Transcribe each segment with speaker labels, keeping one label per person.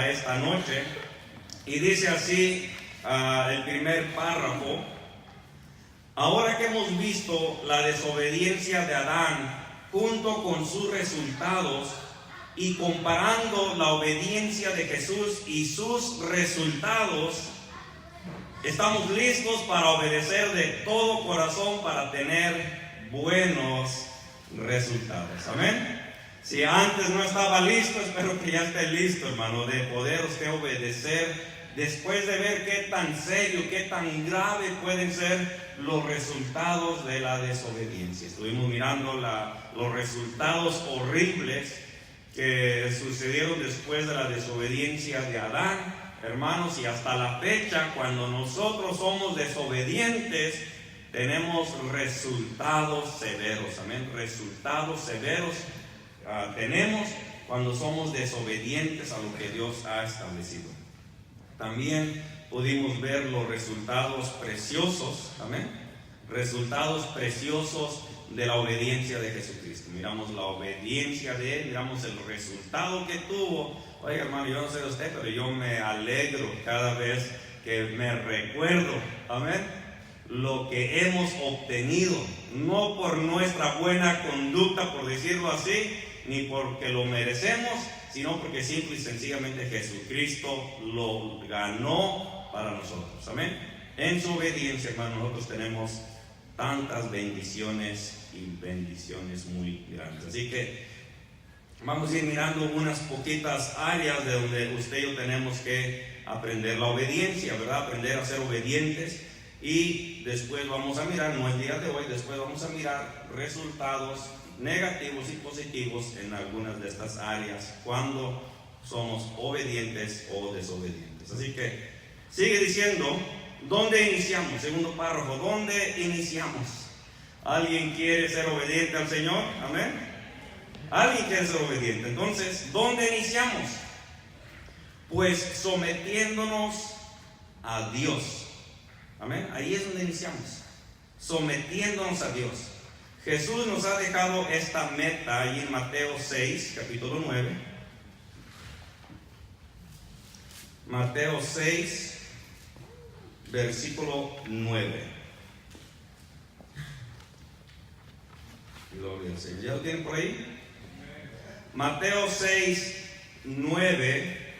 Speaker 1: esta noche, y dice así el primer párrafo: ahora que hemos visto la desobediencia de Adán junto con sus resultados y comparando la obediencia de Jesús y sus resultados, estamos listos para obedecer de todo corazón para tener buenos resultados. Amén. Si antes no estaba listo, espero que ya esté listo, hermano, de poder usted obedecer después de ver qué tan serio, qué tan grave pueden ser los resultados de la desobediencia. Estuvimos mirando los resultados horribles que sucedieron después de la desobediencia de Adán, hermanos, y hasta la fecha, cuando nosotros somos desobedientes, tenemos resultados severos. Amén. Resultados severos tenemos cuando somos desobedientes a lo que Dios ha establecido. También pudimos ver los resultados preciosos, amén, resultados preciosos de la obediencia de Jesucristo. Miramos la obediencia de Él, miramos el resultado que tuvo. Oiga, hermano, yo no sé de usted, pero yo me alegro cada vez que me recuerdo, amén, lo que hemos obtenido, no por nuestra buena conducta, por decirlo así, ni porque lo merecemos, sino porque simple y sencillamente Jesucristo lo ganó para nosotros. Amén. En su obediencia, hermano, nosotros tenemos tantas bendiciones y bendiciones muy grandes. Así que vamos a ir mirando unas poquitas áreas de donde usted y yo tenemos que aprender la obediencia, ¿verdad? Aprender a ser obedientes. Y después vamos a mirar, no el día de hoy, después vamos a mirar resultados negativos y positivos en algunas de estas áreas cuando somos obedientes o desobedientes. Así que sigue diciendo, ¿dónde iniciamos? Segundo párrafo, ¿dónde iniciamos? ¿Alguien quiere ser obediente al Señor? Amén. ¿Alguien quiere ser obediente? Entonces, ¿dónde iniciamos? Pues sometiéndonos a Dios. Amén. Ahí es donde iniciamos, sometiéndonos a Dios. Jesús nos ha dejado esta meta ahí en Mateo 6, capítulo 9. Mateo 6, versículo 9. Gloria al Señor. ¿Ya lo tienen por ahí? Mateo 6, 9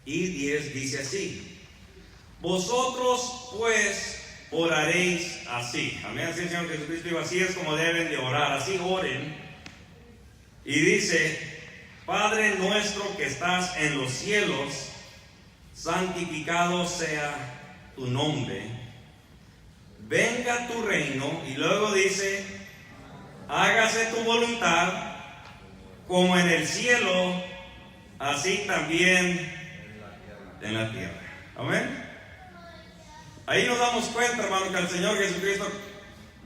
Speaker 1: y 10 dice así: vosotros pues oraréis así. Amén. Así el Señor Jesucristo dijo, así es como deben de orar, así oren. Y dice: Padre nuestro que estás en los cielos, santificado sea tu nombre, venga tu reino. Y luego dice: hágase tu voluntad como en el cielo, así también en la tierra. Amén. Ahí nos damos cuenta, hermano, que el Señor Jesucristo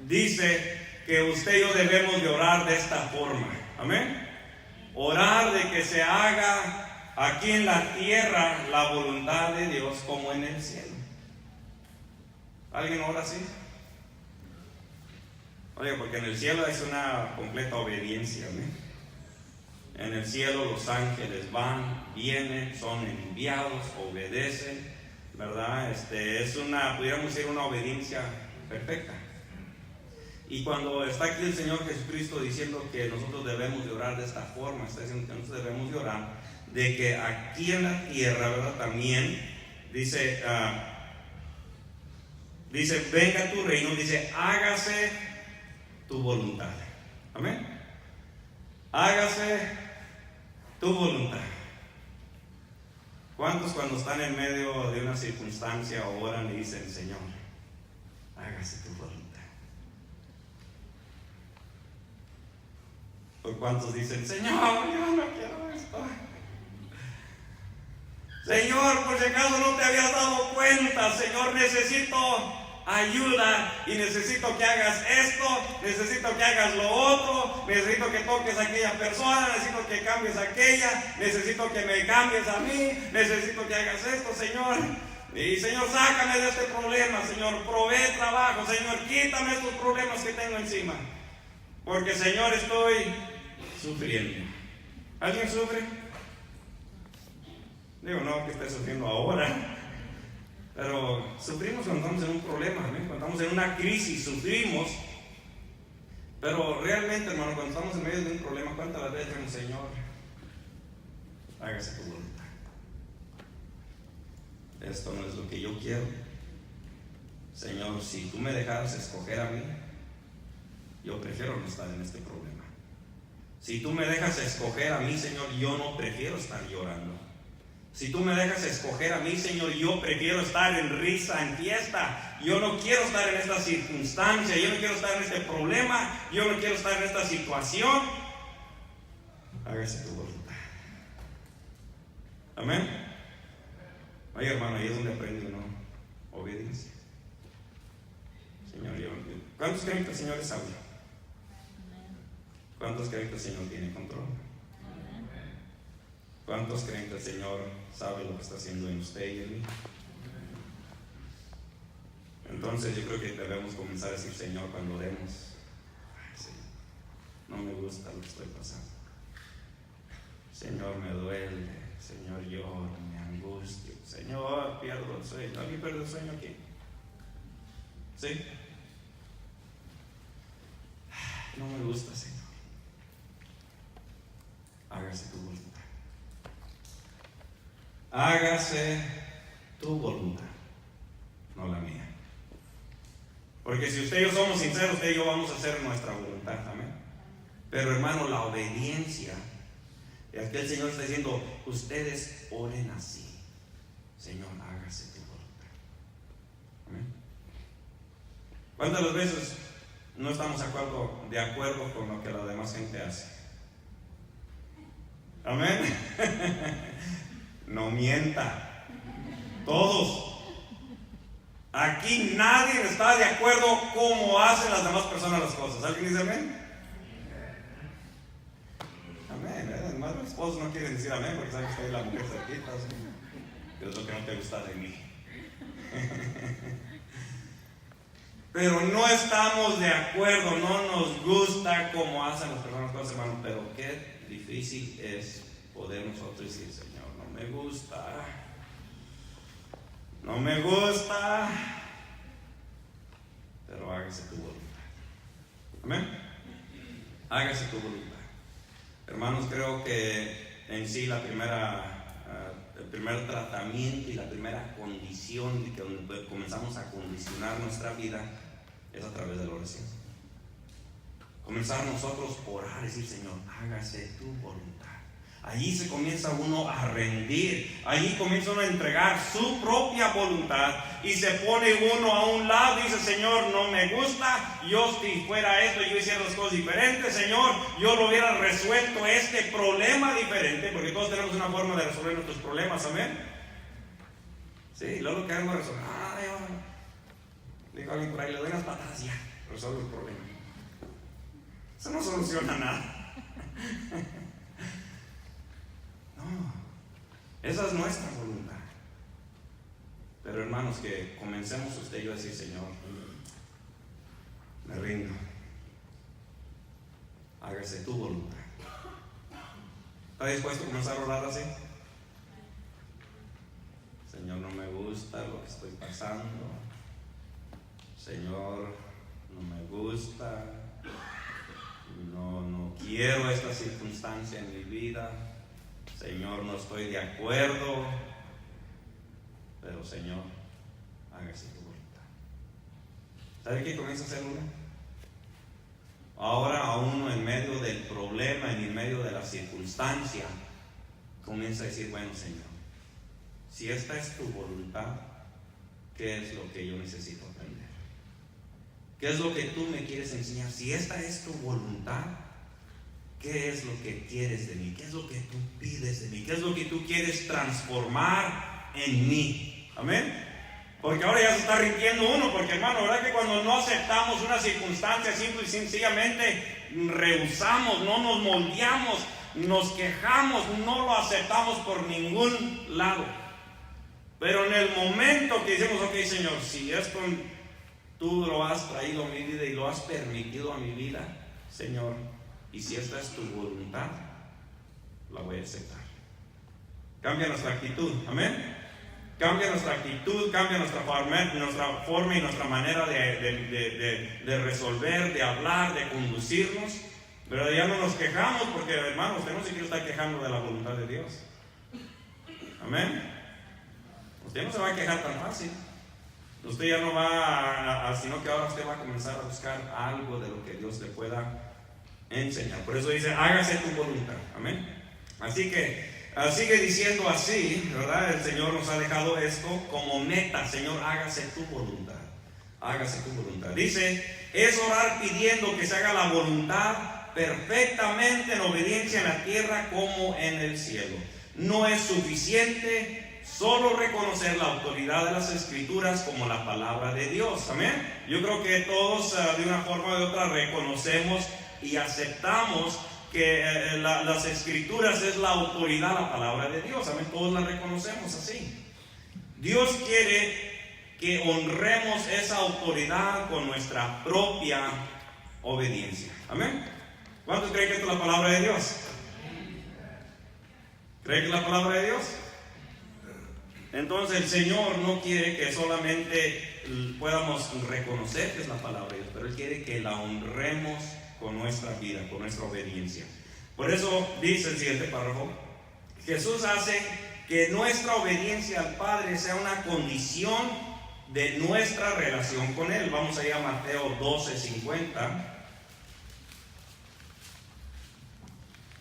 Speaker 1: dice que usted y yo debemos de orar de esta forma. Amén. Orar de que se haga aquí en la tierra la voluntad de Dios como en el cielo. ¿Alguien ora así? Oye, porque en el cielo es una completa obediencia. Amén. En el cielo los ángeles van, vienen, son enviados, obedecen, ¿verdad? Es pudiéramos decir, una obediencia perfecta. Y cuando está aquí el Señor Jesucristo diciendo que nosotros debemos de orar de esta forma, está diciendo que nosotros debemos de orar de que aquí en la tierra, ¿verdad? También dice, venga tu reino, dice, hágase tu voluntad. Amén. Hágase tu voluntad. ¿Cuántos cuando están en medio de una circunstancia oran y dicen, Señor, hágase tu voluntad? ¿O cuántos dicen, Señor, yo no quiero esto? Señor, por si acaso no te habías dado cuenta, Señor, necesito ayuda y necesito que hagas esto, necesito que hagas lo otro, necesito que toques a aquella persona, necesito que cambies a aquella, necesito que me cambies a mí, necesito que hagas esto, Señor. Y Señor, sácame de este problema, Señor, provee trabajo, Señor, quítame estos problemas que tengo encima, porque Señor, estoy sufriendo. ¿Alguien sufre? Digo, no que esté sufriendo ahora, pero sufrimos cuando estamos en un problema, ¿eh? Cuando estamos en una crisis, sufrimos. Pero realmente, hermano, cuando estamos en medio de un problema, ¿cuántas veces decimos, Señor, hágase tu voluntad? Esto no es lo que yo quiero. Señor, si tú me dejaras escoger a mí, yo prefiero no estar en este problema. Si tú me dejas escoger a mí, Señor, yo no prefiero estar llorando. Si tú me dejas escoger a mí, Señor, yo prefiero estar en risa, en fiesta. Yo no quiero estar en esta circunstancia, yo no quiero estar en este problema, yo no quiero estar en esta situación. Hágase tu voluntad. Amén. Ay, hermano, ahí es donde aprende uno obediencia. Señor, ¿cuántos creen que el Señor es sabio? ¿Cuántos creen que el Señor tiene control? ¿Cuántos creen que el Señor sabe lo que está haciendo en usted y en mí? Entonces yo creo que debemos comenzar a decir, Señor, cuando oremos, ay, Señor, no me gusta lo que estoy pasando. Señor, me duele. Señor, lloro, me angustio. Señor, pierdo el sueño. ¿Alguien pierde el sueño aquí? ¿Sí? No me gusta, Señor. Hágase tu voluntad. Hágase tu voluntad, no la mía. Porque si usted y yo somos sinceros, usted y yo vamos a hacer nuestra voluntad, amén. Pero hermano, la obediencia, es que el Señor está diciendo, ustedes oren así. Señor, hágase tu voluntad. Amén. ¿Cuántas veces no estamos de acuerdo con lo que la demás gente hace? Amén. No mienta. Todos. Aquí nadie está de acuerdo cómo hacen las demás personas las cosas. ¿Alguien dice amén? Amén. Además, los esposos no quieren decir amén porque saben que soy la mujer cerquita. ¿Sí? Es lo que no te gusta de mí. Pero no estamos de acuerdo, no nos gusta cómo hacen las personas las cosas, hermano. Pero qué difícil es poder nosotros decir, Señor, no me gusta. No me gusta, pero hágase tu voluntad. Amén. Hágase tu voluntad. Hermanos, creo que en sí el primer tratamiento y la primera condición de que donde comenzamos a condicionar nuestra vida es a través de la oración. Comenzar nosotros a orar y decir, Señor, hágase tu voluntad. Allí se comienza uno a rendir, allí comienza uno a entregar su propia voluntad y se pone uno a un lado y dice, Señor, no me gusta, yo si fuera esto, yo hiciera las cosas diferentes, Señor, yo lo hubiera resuelto este problema diferente, porque todos tenemos una forma de resolver nuestros problemas, amén. Sí, luego que hago resolver, dijo alguien por ahí, le doy unas patadas y ya, resuelvo el problema. Eso no soluciona nada. No, esa es nuestra voluntad. Pero hermanos, que comencemos usted y yo a decir, Señor, me rindo, hágase tu voluntad. ¿Está dispuesto a comenzar a orar así? Señor, no me gusta lo que estoy pasando. Señor, no me gusta, no quiero esta circunstancia en mi vida. Señor, no estoy de acuerdo, pero Señor, hágase tu voluntad. ¿Sabe qué comienza a hacer uno? Ahora a uno en medio del problema, en medio de la circunstancia, comienza a decir, bueno, Señor, si esta es tu voluntad, ¿qué es lo que yo necesito aprender? ¿Qué es lo que tú me quieres enseñar? Si esta es tu voluntad, ¿qué es lo que quieres de mí? ¿Qué es lo que tú pides de mí? ¿Qué es lo que tú quieres transformar en mí? Amén. Porque ahora ya se está rindiendo uno, porque hermano, ¿verdad que cuando no aceptamos una circunstancia, simple y sencillamente rehusamos, no nos moldeamos, nos quejamos, no lo aceptamos por ningún lado? Pero en el momento que decimos, ok, Señor, si esto tú lo has traído a mi vida y lo has permitido a mi vida, Señor, y si esta es tu voluntad, la voy a aceptar. Cambia nuestra actitud, amén. Cambia nuestra actitud, cambia nuestra forma y nuestra manera de resolver, de hablar, de conducirnos. Pero ya no nos quejamos porque, hermano, usted no se quiere estar quejando de la voluntad de Dios. Amén. Usted no se va a quejar tan fácil. Usted ya no va sino que ahora usted va a comenzar a buscar algo de lo que Dios le pueda enseñar. Por eso dice, hágase tu voluntad. Amén. Así que sigue diciendo así, ¿verdad? El Señor nos ha dejado esto como meta. Señor, hágase tu voluntad. Hágase tu voluntad. Dice, es orar pidiendo que se haga la voluntad perfectamente en obediencia en la tierra como en el cielo. No es suficiente solo reconocer la autoridad de las Escrituras como la palabra de Dios. Amén. Yo creo que todos de una forma o de otra reconocemos y aceptamos que las Escrituras es la autoridad, la palabra de Dios. Amén. Todos la reconocemos así. Dios quiere que honremos esa autoridad con nuestra propia obediencia. Amén. ¿Cuántos creen que esto es la palabra de Dios? ¿Creen que es la palabra de Dios? Entonces el Señor no quiere que solamente podamos reconocer que es la palabra de Dios, pero Él quiere que la honremos con nuestra vida, con nuestra obediencia. Por eso dice el siguiente párrafo: Jesús hace que nuestra obediencia al Padre sea una condición de nuestra relación con Él. Vamos a ir a Mateo 12:50.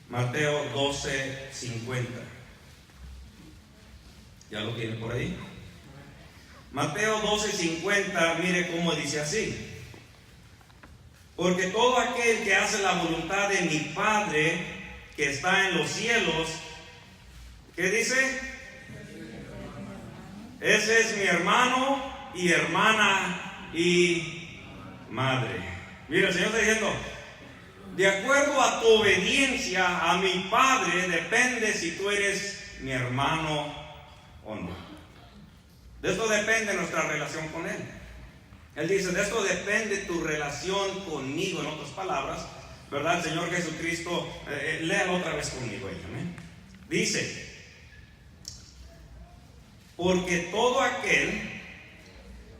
Speaker 1: Mateo 12:50. ¿Ya lo tiene por ahí? Mateo 12:50, mire cómo dice así: porque todo aquel que hace la voluntad de mi Padre que está en los cielos, ¿qué dice? Ese es mi hermano y hermana y madre. Mira, el Señor está diciendo, de acuerdo a tu obediencia a mi Padre, depende si tú eres mi hermano o no. De esto depende nuestra relación con Él. Él dice, de esto depende tu relación conmigo. En otras palabras, ¿verdad? El Señor Jesucristo, léalo otra vez conmigo ahí, ¿amén? Dice, porque todo aquel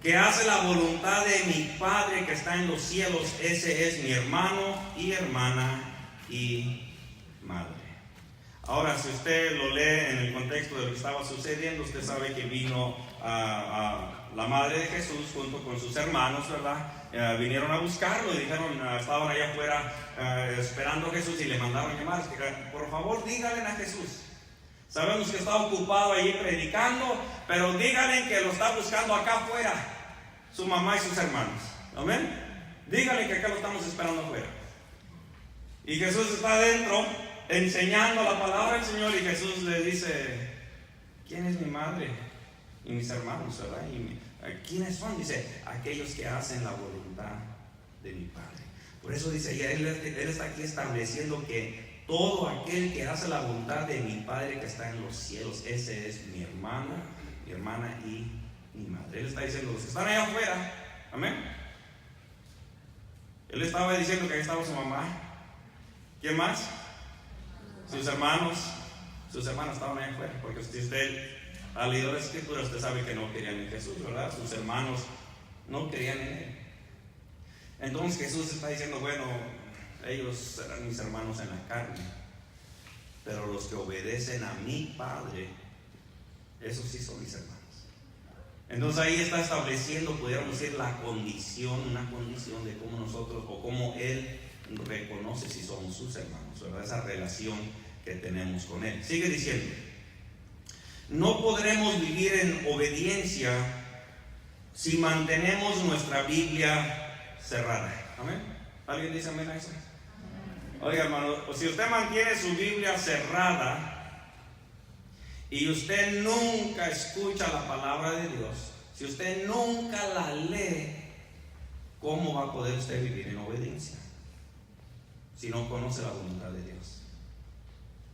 Speaker 1: que hace la voluntad de mi Padre que está en los cielos, ese es mi hermano y hermana y madre. Ahora, si usted lo lee en el contexto de lo que estaba sucediendo, usted sabe que vino la madre de Jesús junto con sus hermanos, ¿verdad? Vinieron a buscarlo y dijeron, estaban allá afuera esperando a Jesús y le mandaron llamar. Por favor, díganle a Jesús. Sabemos que está ocupado allí predicando, pero díganle que lo está buscando acá afuera, su mamá y sus hermanos. Amén. Díganle que acá lo estamos esperando afuera. Y Jesús está adentro enseñando la palabra del Señor, y Jesús le dice, ¿quién es mi madre y mis hermanos, verdad? ¿Quiénes son? Dice, aquellos que hacen la voluntad de mi Padre. Por eso dice, y él está aquí estableciendo que todo aquel que hace la voluntad de mi Padre que está en los cielos, ese es mi hermano, mi hermana y mi madre. Él está diciendo, los que están allá afuera, amén. Él estaba diciendo que ahí estaba su mamá. ¿Quién más? Sus hermanos estaban allá afuera, porque si usted ha leído la Escritura, usted sabe que no querían en Jesús, ¿verdad? Sus hermanos no querían en Él. Entonces Jesús está diciendo, bueno, ellos serán mis hermanos en la carne, pero los que obedecen a mi Padre, esos sí son mis hermanos. Entonces ahí está estableciendo, pudiéramos decir, una condición de cómo nosotros, o cómo Él reconoce si somos sus hermanos, ¿verdad? Esa relación que tenemos con Él. Sigue diciendo, no podremos vivir en obediencia si mantenemos nuestra Biblia cerrada. ¿Amén? ¿Alguien dice amén a eso? Oiga, hermano, si usted mantiene su Biblia cerrada y usted nunca escucha la palabra de Dios, si usted nunca la lee, ¿cómo va a poder usted vivir en obediencia? Si no conoce la voluntad de Dios.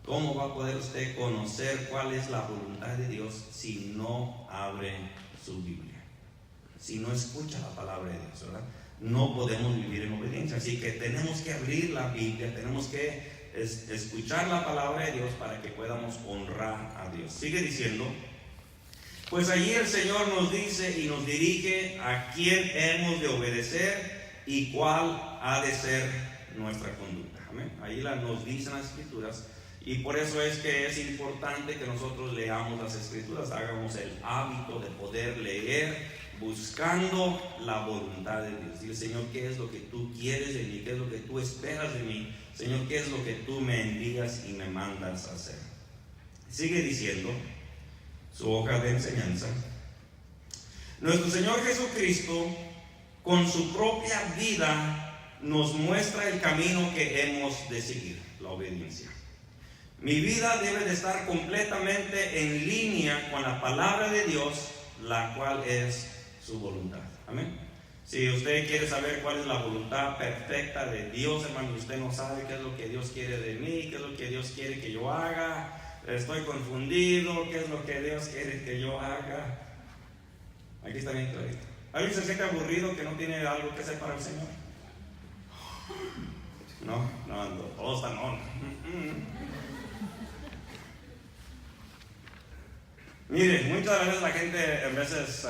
Speaker 1: ¿Cómo va a poder usted conocer cuál es la voluntad de Dios si no abre su Biblia? Si no escucha la palabra de Dios, ¿verdad? No podemos vivir en obediencia. Así que tenemos que abrir la Biblia, tenemos que escuchar la palabra de Dios para que podamos honrar a Dios. Sigue diciendo, pues allí el Señor nos dice y nos dirige a quién hemos de obedecer y cuál ha de ser nuestra conducta. Amén. Ahí nos dicen las Escrituras, y por eso es que es importante que nosotros leamos las Escrituras, hagamos el hábito de poder leer buscando la voluntad de Dios. Dile, Señor, ¿qué es lo que tú quieres de mí? ¿Qué es lo que tú esperas de mí? Señor, ¿qué es lo que tú me envías y me mandas a hacer? Sigue diciendo su hoja de enseñanza. Nuestro Señor Jesucristo, con su propia vida, nos muestra el camino que hemos de seguir, la obediencia. Mi vida debe de estar completamente en línea con la palabra de Dios, la cual es su voluntad. Amén. Si usted quiere saber cuál es la voluntad perfecta de Dios, hermano, y usted no sabe qué es lo que Dios quiere de mí, qué es lo que Dios quiere que yo haga, estoy confundido, qué es lo que Dios quiere que yo haga. Aquí está bien clarito. ¿Alguien se siente aburrido que no tiene algo que hacer para el Señor? No, todos están on. Mire, muchas veces la gente, a veces,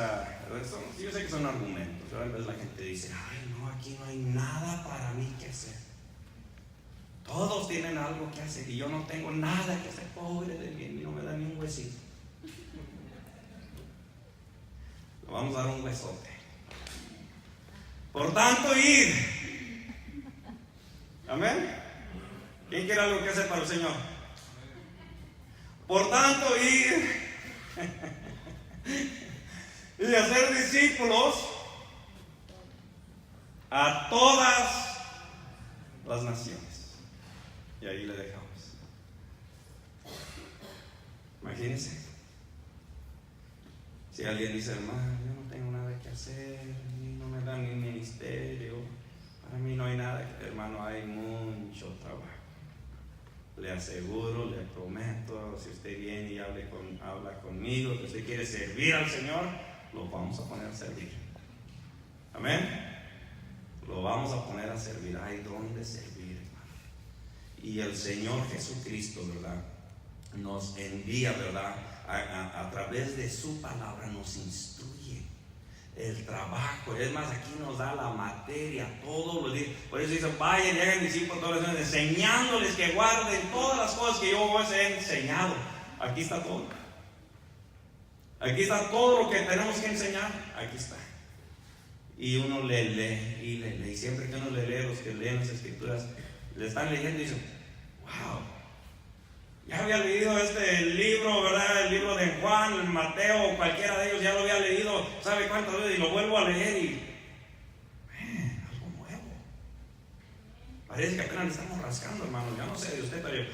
Speaker 1: yo sé que son argumentos, pero a veces la gente dice, ay no, aquí no hay nada para mí que hacer. Todos tienen algo que hacer y yo no tengo nada que hacer, pobre de mí, no me da ni un huesito. Le vamos a dar un huesote. Por tanto, id. Amén. ¿Quién quiere algo que hacer para el Señor? Por tanto, id y de hacer discípulos a todas las naciones. Y ahí le dejamos. Imagínense, si alguien dice, hermano, yo no tengo nada que hacer, no me dan ni ministerio, para mí no hay nada, hermano, hay mucho trabajo. Le aseguro, le prometo, si usted viene y habla conmigo, que usted quiere servir al Señor, lo vamos a poner a servir. Amén. Lo vamos a poner a servir. Hay donde servir, hermano. Y el Señor Jesucristo, ¿verdad?, nos envía, ¿verdad?, a través de su palabra nos instruye el trabajo. Es más, aquí nos da la materia todos los días. Por eso dice, vayan y hagan discípulos todas las naciones, enseñándoles que guarden todas las cosas que yo os he enseñado. Aquí está todo. Aquí está todo lo que tenemos que enseñar. Aquí está. Y uno lee y lee. Y siempre que uno lee, los que leen las Escrituras le están leyendo y dicen, wow, ya había leído este libro, ¿verdad? El libro de Juan, el Mateo, cualquiera de ellos ya lo había leído, ¿sabe cuántas veces? Y lo vuelvo a leer y algo nuevo. Parece que apenas le estamos rascando, hermano. Yo no sé de usted, pero yo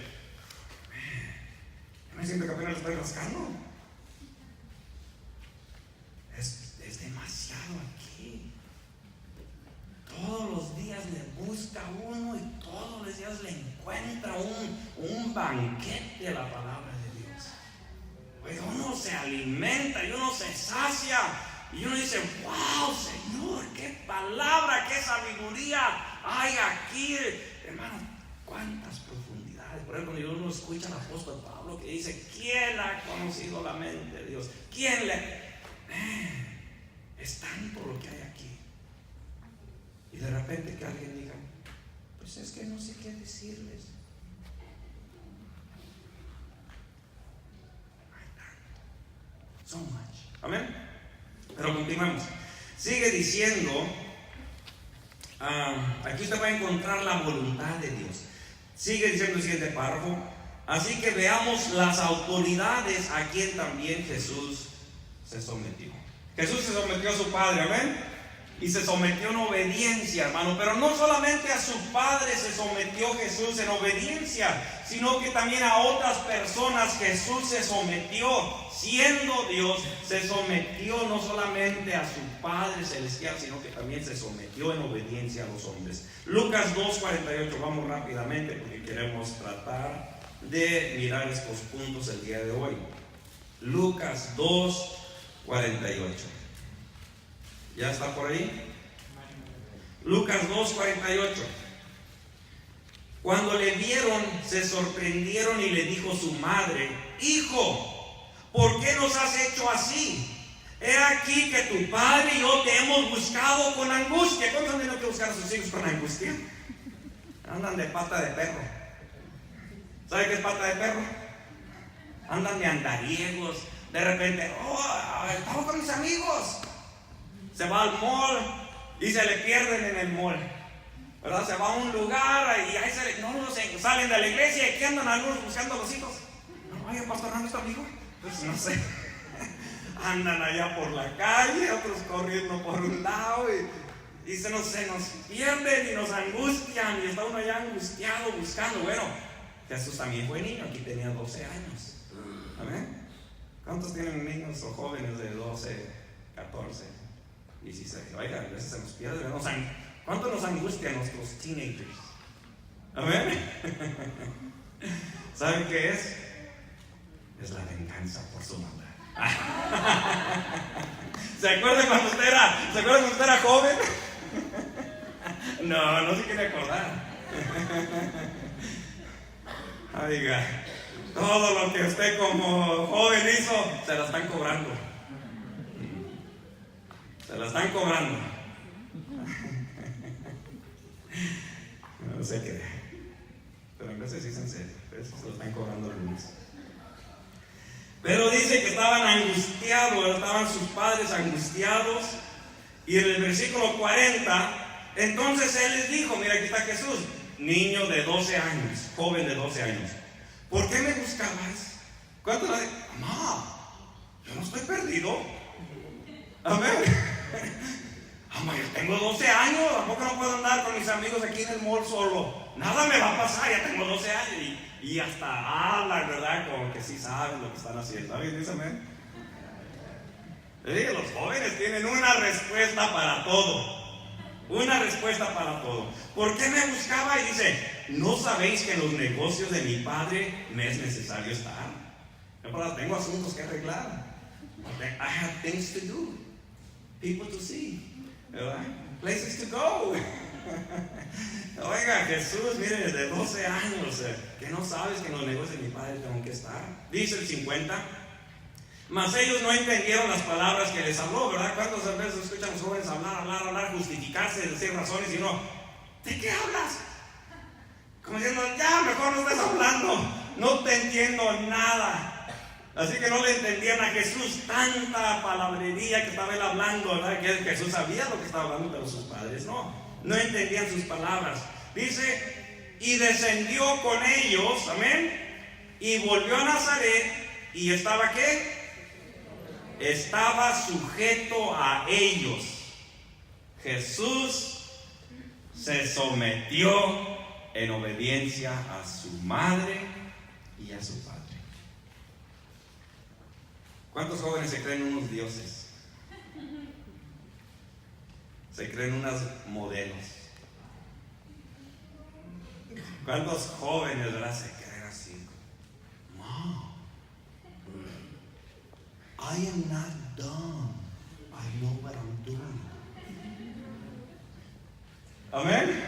Speaker 1: me siento que apenas le estoy rascando. Es demasiado aquí. Todos los días le busca uno y todos los días le encuentra un banquete de la palabra de Dios. Oye, uno se alimenta y uno se sacia y uno dice, wow, Señor, qué palabra, qué sabiduría hay aquí, hermano. Cuántas profundidades. Por ejemplo, cuando uno escucha al apóstol Pablo que dice, ¿quién ha conocido la mente de Dios? ¿Quién le... es tanto lo que hay aquí. Y de repente que alguien diga, pues es que no sé qué decirles. So much. Amén. Pero continuamos. Sigue diciendo, aquí usted va a encontrar la voluntad de Dios. Sigue diciendo el siguiente párrafo. Así que veamos las autoridades a quien también Jesús se sometió. Jesús se sometió a su Padre, amén. Y se sometió en obediencia, hermano. Pero no solamente a su Padre se sometió Jesús en obediencia, sino que también a otras personas Jesús se sometió. Siendo Dios, se sometió no solamente a su Padre celestial, sino que también se sometió en obediencia a los hombres. Lucas 2:48, vamos rápidamente porque queremos tratar de mirar estos puntos el día de hoy. Lucas 2:48. ¿Ya está por ahí? Lucas 2:48. Cuando le vieron, se sorprendieron y le dijo su madre: Hijo, ¿por qué nos has hecho así? He aquí que tu padre y yo te hemos buscado con angustia. ¿Cuántos han tenido que buscar a sus hijos con angustia? Andan de pata de perro. ¿Sabe qué es pata de perro? Andan de andariegos. De repente, estamos con mis amigos. Se va al mall y se le pierden en el mall, ¿verdad? Se va a un lugar y ahí salen de la iglesia y que andan algunos buscando a los hijos. No, oye, pastor, ¿no es tu amigo? Pues no sé. Andan allá por la calle, otros corriendo por un lado y se nos pierden y nos angustian y está uno allá angustiado buscando. Bueno, Jesús también fue niño, aquí tenía 12 años. ¿Amén? ¿Cuántos tienen niños o jóvenes de 12, 14, 16? Oigan, a veces se nos pierde. ¿Cuánto nos angustian nuestros teenagers? ¿Amén? ¿Saben qué es? Es la venganza por su maldad. ¿Se acuerdan cuando usted era joven? No se quiere acordar. Oiga, todo lo que usted como joven hizo, se la están cobrando. Se la están cobrando. No sé qué. Pero en veces sí es en serio. Se lo están cobrando el lunes. Pero dice que estaban angustiados, estaban sus padres angustiados. Y en el versículo 40, entonces él les dijo: mira, aquí está Jesús, niño de 12 años, joven de 12 años. ¿Por qué me buscabas? ¿Cuánto le dijo? Mamá, yo no estoy perdido. Amén. Mamá, yo tengo 12 años, tampoco no puedo andar con mis amigos aquí en el mall solo. Nada me va a pasar, ya tengo 12 años. Y hasta hablan, ¿verdad? Como que sí saben lo que están haciendo. ¿Alguien dice amén? Los jóvenes tienen una respuesta para todo. Una respuesta para todo. ¿Por qué me buscaba? Y dice: ¿no sabéis que en los negocios de mi padre me es necesario estar? Yo tengo asuntos que arreglar. I have things to do, people to see, ¿verdad? Places to go. Oiga, Jesús, mire, de 12 años, que no sabes que en los negocios de mi padre tengo que estar. Dice el 50. Mas ellos no entendieron las palabras que les habló, ¿verdad? ¿Cuántas veces escuchan a los jóvenes hablar, justificarse, decir razones y no? ¿De qué hablas? Como diciendo: ya, mejor no estés hablando, no te entiendo nada. Así que no le entendían a Jesús tanta palabrería que estaba él hablando, ¿verdad? Que Jesús sabía lo que estaba hablando, pero sus padres no entendían sus palabras. Dice: y descendió con ellos, amén, y volvió a Nazaret, y estaba ¿qué? Estaba sujeto a ellos. Jesús se sometió en obediencia a su madre y a su padre. ¿Cuántos jóvenes se creen unos dioses? Se creen unos modelos. ¿Cuántos jóvenes, verdad, se creen así? Mom, I am not dumb. I know what I'm doing. Amén.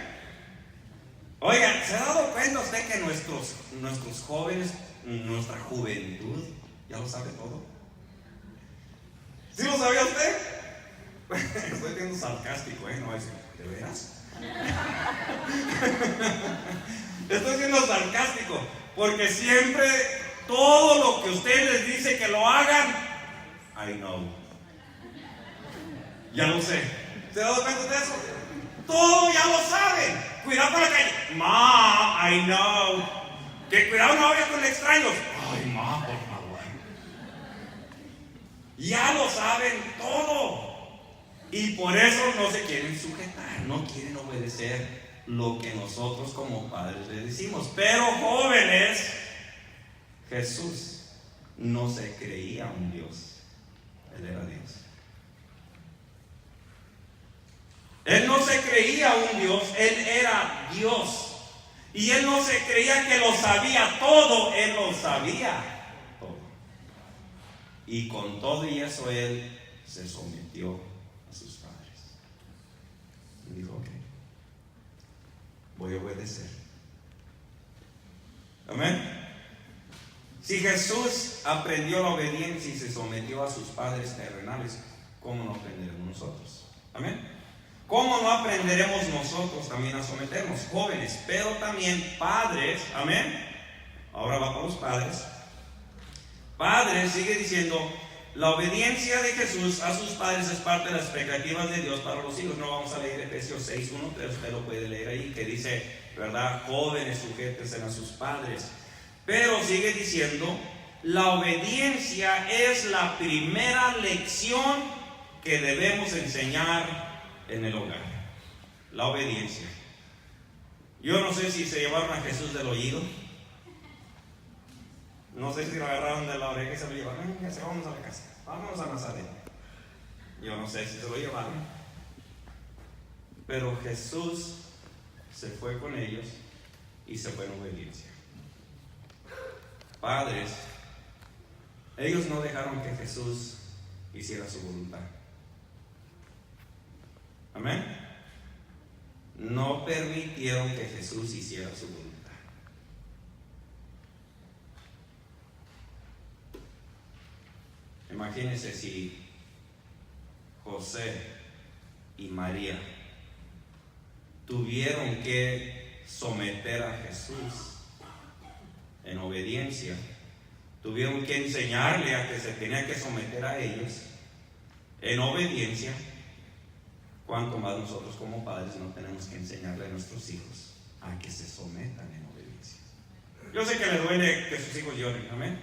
Speaker 1: Oiga, ¿se ha dado cuenta usted que nuestros jóvenes, nuestra juventud, ya lo sabe todo? ¿Sí lo sabía usted? Estoy siendo sarcástico, ¿no? ¿De veras? Estoy siendo sarcástico, porque siempre todo lo que usted les dice que lo hagan, I know. Ya lo sé. ¿Se ha dado cuenta de eso? Todo ya lo saben. Cuidado con la calle. Ma, I know. Que cuidado no vayas con extraños. Ay, ma, por favor. Ya lo saben todo. Y por eso no se quieren sujetar, no quieren obedecer lo que nosotros como padres les decimos. Pero jóvenes, Jesús no se creía un Dios. Él era Dios. Él no se creía un Dios, Él era Dios. Y Él no se creía que lo sabía todo, Él lo sabía todo. Y con todo y eso Él se sometió a sus padres. Y dijo: ok, voy a obedecer. Amén. Si Jesús aprendió la obediencia y se sometió a sus padres terrenales, ¿cómo no aprenderemos nosotros? Amén. ¿Cómo no aprenderemos nosotros también a someternos? Jóvenes, pero también padres. Amén. Ahora va para los padres. Padres, sigue diciendo, la obediencia de Jesús a sus padres es parte de las expectativas de Dios para los hijos. No vamos a leer Efesios 6:1, pero usted lo puede leer ahí, que dice, ¿verdad? Jóvenes, sujétense a sus padres. Pero sigue diciendo, la obediencia es la primera lección que debemos enseñar en el hogar. La obediencia. Yo no sé si se llevaron a Jesús del oído. No sé si lo agarraron de la oreja y se lo llevaron. Vamos a la casa, vámonos a Nazaret. Yo no sé si se lo llevaron. Pero Jesús se fue con ellos y se fue en obediencia. Padres, ellos no dejaron que Jesús hiciera su voluntad. Amén. No permitieron que Jesús hiciera su voluntad. Imagínense si José y María tuvieron que someter a Jesús en obediencia, tuvieron que enseñarle a que se tenía que someter a ellos en obediencia. Cuanto más nosotros como padres no tenemos que enseñarle a nuestros hijos a que se sometan en obediencia. Yo sé que le duele que sus hijos lloren, amén.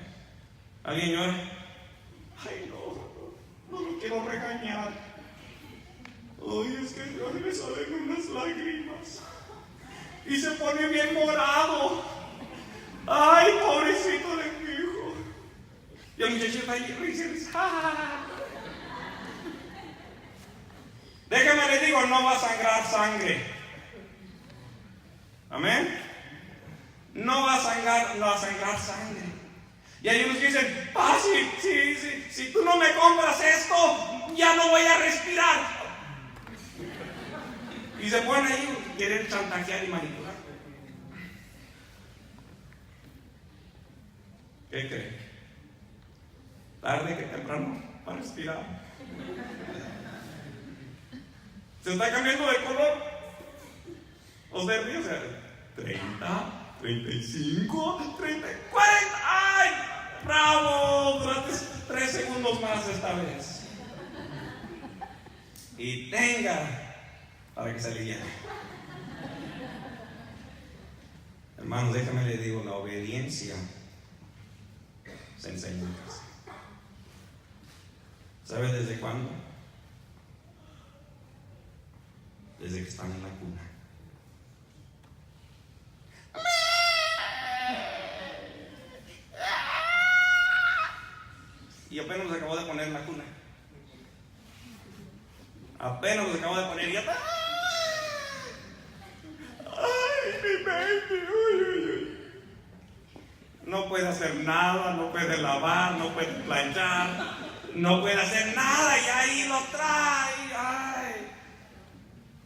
Speaker 1: ¿Alguien llora? Ay, no lo quiero regañar. Ay, es que me salen unas lágrimas y se pone bien morado. Ay, pobrecito de mi hijo. Y el muchacho está ahí risa. Déjame le digo, no va a sangrar sangre. Amén. No va a sangrar sangre. Y hay unos que dicen, si tú no me compras esto, ya no voy a respirar. Y se ponen ahí, quieren chantajear y manipular. ¿Qué creen? Tarde que temprano para respirar. Se está cambiando de color. Usted ríe, o sea, 30, 35, 30, 40. ¡Ay! ¡Bravo! Durante 3 segundos más esta vez. Y tenga para que se aliviane. Hermanos, déjame le digo, la obediencia se enseña en casa. ¿Sabe desde cuándo? Desde que están en la cuna. Y apenas los acabo de poner en la cuna. Apenas los acabo de poner y ya está. Ay, mi baby. Uy. No puede hacer nada, no puede lavar, no puede planchar, no puede hacer nada y ahí lo trae. Ay.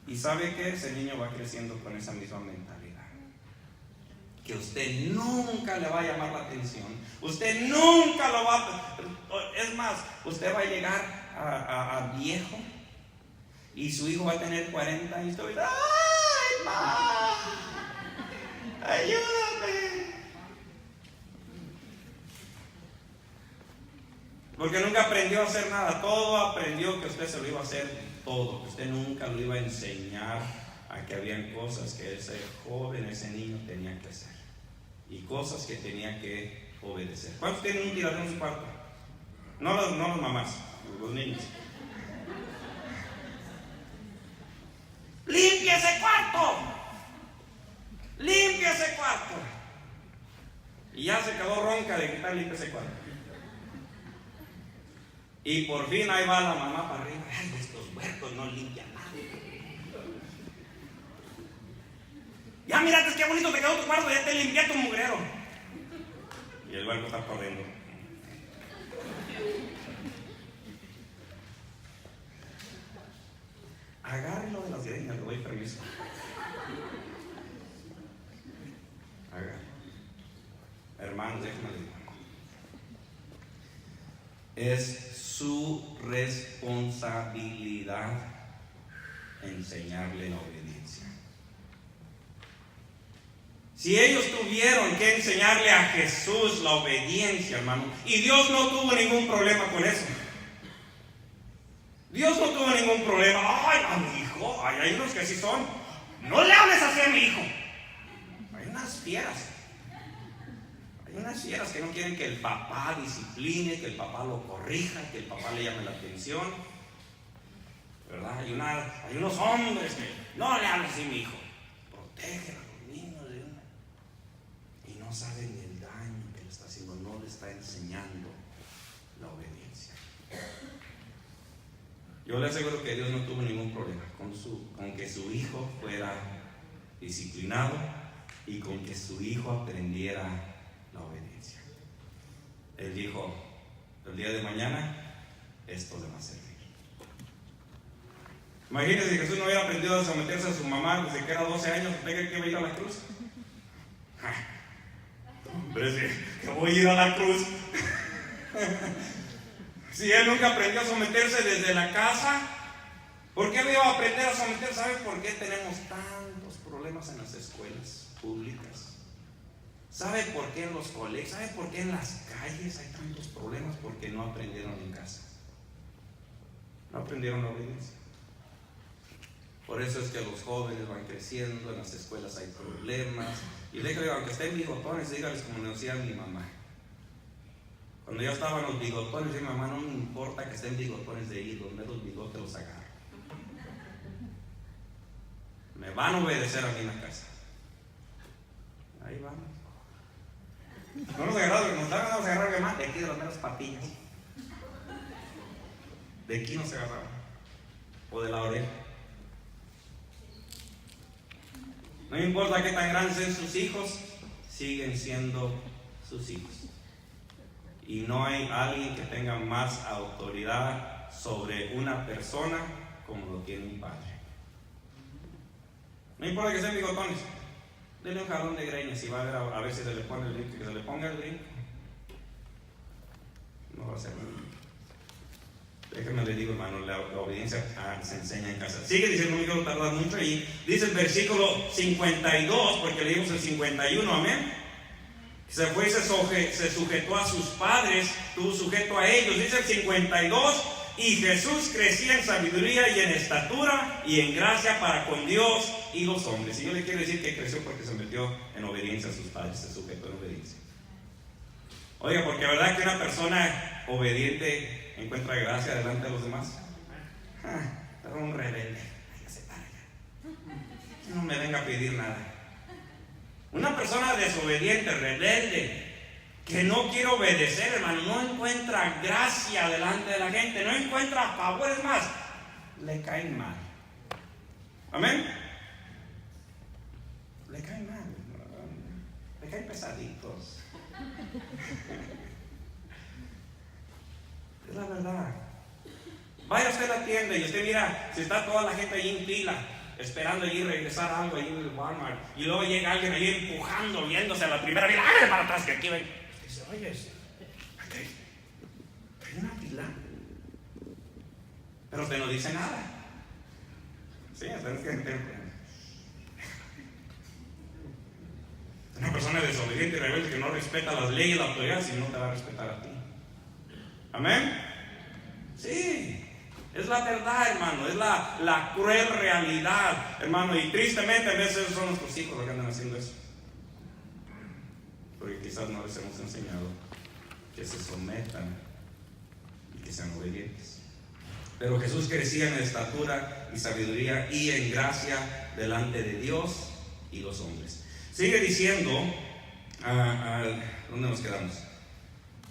Speaker 1: ¿Y sabe qué? Ese niño va creciendo con esa misma mentalidad. Que usted nunca le va a llamar la atención. Usted nunca lo va a... Es más, usted va a llegar a viejo y su hijo va a tener 40 años. ¡Ay, ma! ¡Ayúdame! Porque nunca aprendió a hacer nada. Todo aprendió que usted se lo iba a hacer todo. Que usted nunca lo iba a enseñar a que habían cosas que ese joven, ese niño tenía que hacer. Y cosas que tenía que obedecer. ¿Cuántos tienen un tirador en su cuarto? No las mamás, los niños. ¡Limpia ese cuarto! ¡Limpia ese cuarto! Y ya se quedó ronca de quitar limpia ese cuarto. Y por fin ahí va la mamá para arriba. Ay, estos huercos no limpian nada. Ya mírate qué bonito te quedó tu cuarto, ya te limpié tu mugrero. Y el huerco está corriendo. Agárrelo de las greñas, le doy permiso. Agárrelo. hermanos, déjenme decir. Es su responsabilidad enseñarle la obediencia. Si ellos tuvieron que enseñarle a Jesús la obediencia, hermano, y Dios no tuvo ningún problema con eso. Dios no tuvo ningún problema. Ay, a mi hijo, hay unos que sí son. No le hables así a mi hijo. Hay unas fieras. Hay unas fieras que no quieren que el papá discipline, que el papá lo corrija, que el papá le llame la atención. ¿Verdad? Hay unos hombres que no le hables así a mi hijo. Protegen a los niños y no saben el daño que le está haciendo, no le está enseñando la obediencia. Yo le aseguro que Dios no tuvo ningún problema con que su hijo fuera disciplinado y con que su hijo aprendiera la obediencia. Él dijo, el día de mañana esto le va a servir. Imagínense si Jesús no hubiera aprendido a someterse a su mamá desde que era 12 años, ¿usted que iba a ir a la cruz? Hombre, que voy a ir a la cruz. Si él nunca aprendió a someterse desde la casa, ¿por qué me iba a aprender a someter? ¿Sabe por qué tenemos tantos problemas en las escuelas públicas? ¿Sabe por qué en los colegios? ¿Sabe por qué en las calles hay tantos problemas? Porque no aprendieron en casa. No aprendieron la obediencia. Por eso es que los jóvenes van creciendo, en las escuelas hay problemas. Y déjale, aunque estén bigotones, dígales como me decía mi mamá. Cuando yo estaba en los bigotones, mi mamá, no me importa que estén bigotones de ir, donde los bigotes los agarro. Me van a obedecer a mí en la casa. Ahí vamos. No nos agarramos, nos vamos a agarrar más de aquí de las meras patillas. De aquí nos agarramos. O de la oreja. No importa qué tan grandes sean sus hijos, siguen siendo sus hijos. Y no hay alguien que tenga más autoridad sobre una persona como lo tiene un padre. No importa que sean bigotones, denle un jalón de greñas y va a ver si se le pone el brinco. Que se le ponga el brinco, no va a ser nada. Déjenme le digo, hermano, la obediencia se enseña en casa. Sigue diciendo, no quiero tardar mucho ahí. Dice el versículo 52, porque leímos el 51, amén. Se fue y se sujetó a sus padres, estuvo sujeto a ellos. Dice el 52, y Jesús crecía en sabiduría y en estatura y en gracia para con Dios y los hombres. Y yo le quiero decir que creció porque se metió en obediencia a sus padres, se sujetó en obediencia. Oiga, porque verdad que una persona obediente encuentra gracia delante de los demás. Pero un rebelde, váyase para allá, no me venga a pedir nada. Una persona desobediente, rebelde, que no quiere obedecer, hermano, no encuentra gracia delante de la gente, no encuentra favores más, le caen mal. Amén. Le caen mal, le caen pesaditos. Es la verdad. Vaya usted a la tienda y usted mira si está toda la gente ahí en fila esperando allí regresar algo ahí en el Walmart, y luego llega alguien ahí empujando, viéndose a la primera fila, ¡ay, para atrás que aquí ven! Y dice, oye, aquí hay una fila, pero usted no dice nada. Sí, usted que una persona desobediente y rebelde que no respeta las leyes y la autoridad, si no te va a respetar a ti. Amén. Sí. Es la verdad, hermano, es la cruel realidad, hermano, y tristemente a veces son nuestros hijos los que andan haciendo eso, porque quizás no les hemos enseñado que se sometan y que sean obedientes. Pero Jesús crecía en estatura y sabiduría y en gracia delante de Dios y los hombres. Sigue diciendo, ¿dónde nos quedamos?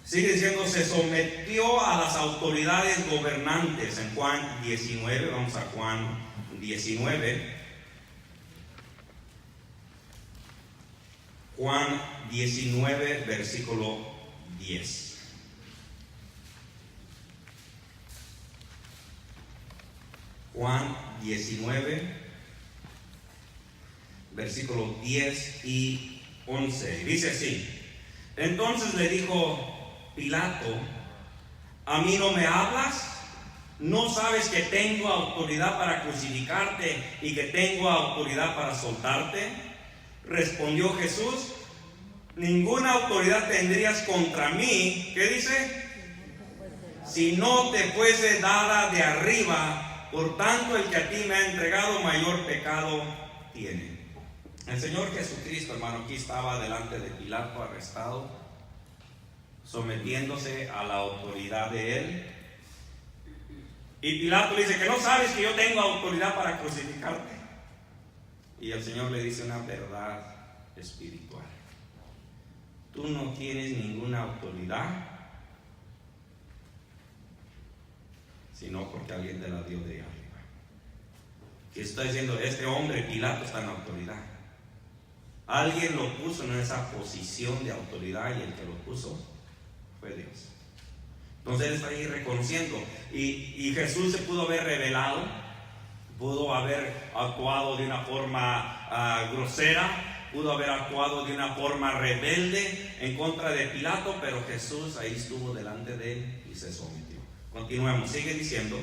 Speaker 1: Sigue diciendo, se sometió a las autoridades gobernantes en Juan 19, vamos a Juan 19. Juan 19, versículo 10. Juan 19, versículos 10 y 11. Dice así: Entonces le dijo Pilato: ¿a mí no me hablas? ¿No sabes que tengo autoridad para crucificarte y que tengo autoridad para soltarte? Respondió Jesús: ninguna autoridad tendrías contra mí, ¿qué dice? Si no te fuese dada de arriba. Por tanto, el que a ti me ha entregado, mayor pecado tiene. El Señor Jesucristo, hermano, aquí estaba delante de Pilato, arrestado, sometiéndose a la autoridad de él. Y Pilato le dice: que no sabes que yo tengo autoridad para crucificarte. Y el Señor le dice una verdad espiritual: tú no tienes ninguna autoridad, sino porque alguien te la dio de arriba. Que está diciendo, este hombre, Pilato, está en autoridad. Alguien lo puso en esa posición de autoridad, y el que lo puso fue Dios. Entonces él está ahí reconociendo. Y Jesús se pudo haber revelado, pudo haber actuado de una forma grosera, pudo haber actuado de una forma rebelde en contra de Pilato, pero Jesús ahí estuvo delante de él y se sometió. Continuemos, sigue diciendo.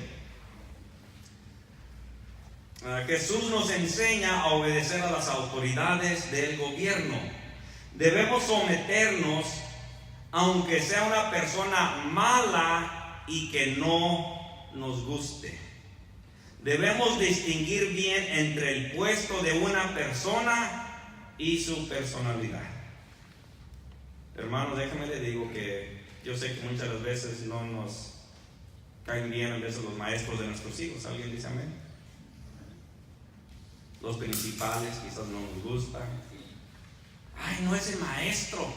Speaker 1: Jesús nos enseña a obedecer a las autoridades del gobierno. Debemos someternos aunque sea una persona mala y que no nos guste. Debemos distinguir bien entre el puesto de una persona y su personalidad. Hermanos, déjame le digo que yo sé que muchas las veces no nos caen bien a veces los maestros de nuestros hijos. ¿Alguien dice amén? Los principales quizás no nos gustan. Ay, no es el maestro.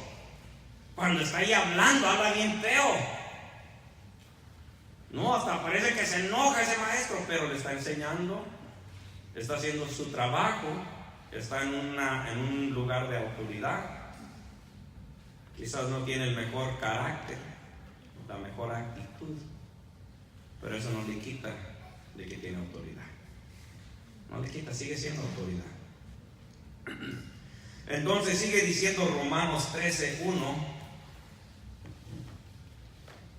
Speaker 1: Cuando está ahí hablando, habla bien feo. No, hasta parece que se enoja ese maestro, pero le está enseñando, está haciendo su trabajo, está en un lugar de autoridad. Quizás no tiene el mejor carácter, la mejor actitud, pero eso no le quita de que tiene autoridad. No le quita, sigue siendo autoridad. Entonces sigue diciendo Romanos 13:1.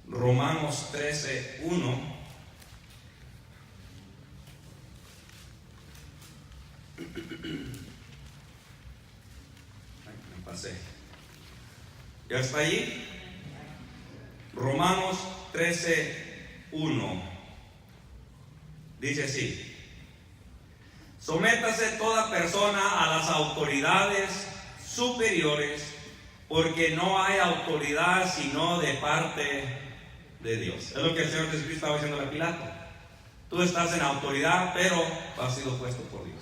Speaker 1: Romanos 13:1. Me pasé. ¿Ya está allí? Romanos 13:1. Dice así: sométase toda persona a las autoridades superiores, porque no hay autoridad sino de parte de Dios. Es lo que el Señor Jesucristo estaba diciendo a Pilato. Tú estás en autoridad, pero has sido puesto por Dios.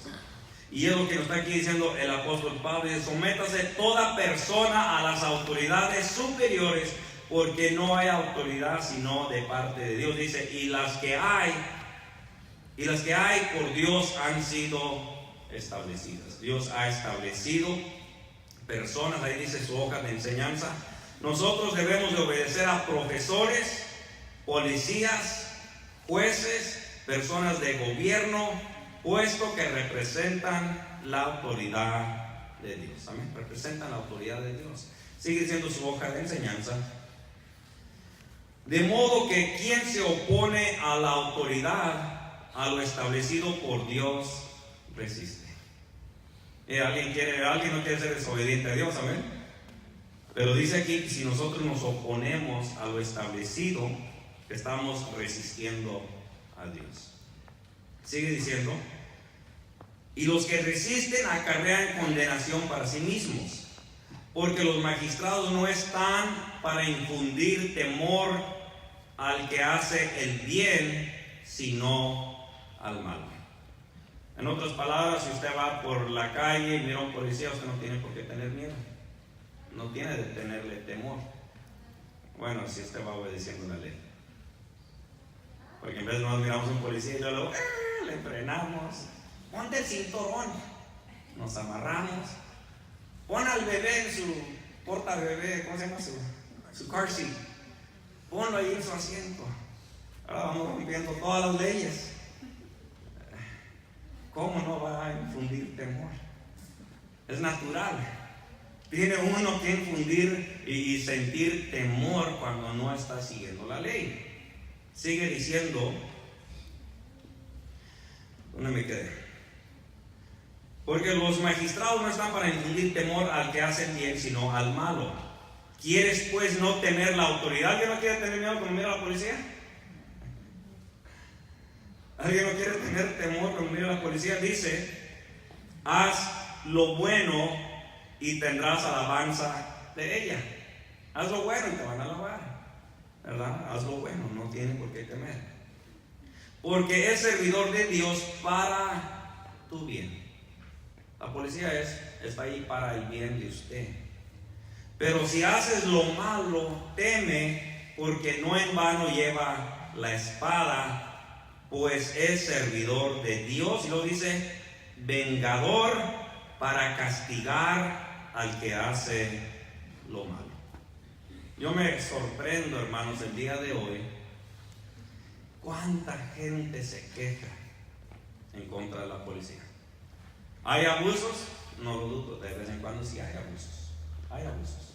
Speaker 1: Y es lo que nos está aquí diciendo el apóstol Pablo: dice, sométase toda persona a las autoridades superiores, porque no hay autoridad sino de parte de Dios. Dice, y las que hay por Dios han sido establecidas. Dios ha establecido personas, ahí dice su hoja de enseñanza. Nosotros debemos de obedecer a profesores, policías, jueces, personas de gobierno, puesto que representan la autoridad de Dios. Amén. Representan la autoridad de Dios. Sigue diciendo su hoja de enseñanza. De modo que quien se opone a la autoridad, a lo establecido por Dios, resiste. Alguien no quiere ser desobediente a Dios, amén. Pero dice aquí que si nosotros nos oponemos a lo establecido, estamos resistiendo a Dios. Sigue diciendo, y los que resisten acarrean condenación para sí mismos, porque los magistrados no están para infundir temor al que hace el bien, sino al mal. En otras palabras, si usted va por la calle y mira a un policía, usted no tiene por qué tener miedo, no tiene de tenerle temor. Bueno, si usted va obedeciendo la ley. Porque en vez de nos miramos a un policía y luego le frenamos, ponte el cinturón, nos amarramos, pon al bebé en su porta bebé, ¿cómo se llama? Su car seat, ponlo ahí en su asiento. Ahora vamos rompiendo todas las leyes. ¿Cómo no va a infundir temor? Es natural. Tiene uno que infundir y sentir temor cuando no está siguiendo la ley. Sigue diciendo, ¿dónde me quedé? Porque los magistrados no están para infundir temor al que hace el bien, sino al malo. ¿Quieres pues no temer la autoridad? ¿Alguien no quiere tener miedo cuando mira a la policía? ¿Alguien no quiere tener temor cuando mira a la policía? Dice, haz lo bueno y tendrás alabanza de ella. Haz lo bueno y te van a alabar, ¿verdad? Haz lo bueno, no tiene por qué temer. Porque es servidor de Dios para tu bien. La policía está ahí para el bien de usted. Pero si haces lo malo, teme, porque no en vano lleva la espada, pues es servidor de Dios. Y lo dice, vengador para castigar al que hace lo malo. Yo me sorprendo, hermanos, el día de hoy, cuánta gente se queja en contra de la policía. ¿Hay abusos? No lo dudo, de vez en cuando sí hay abusos. Hay abusos.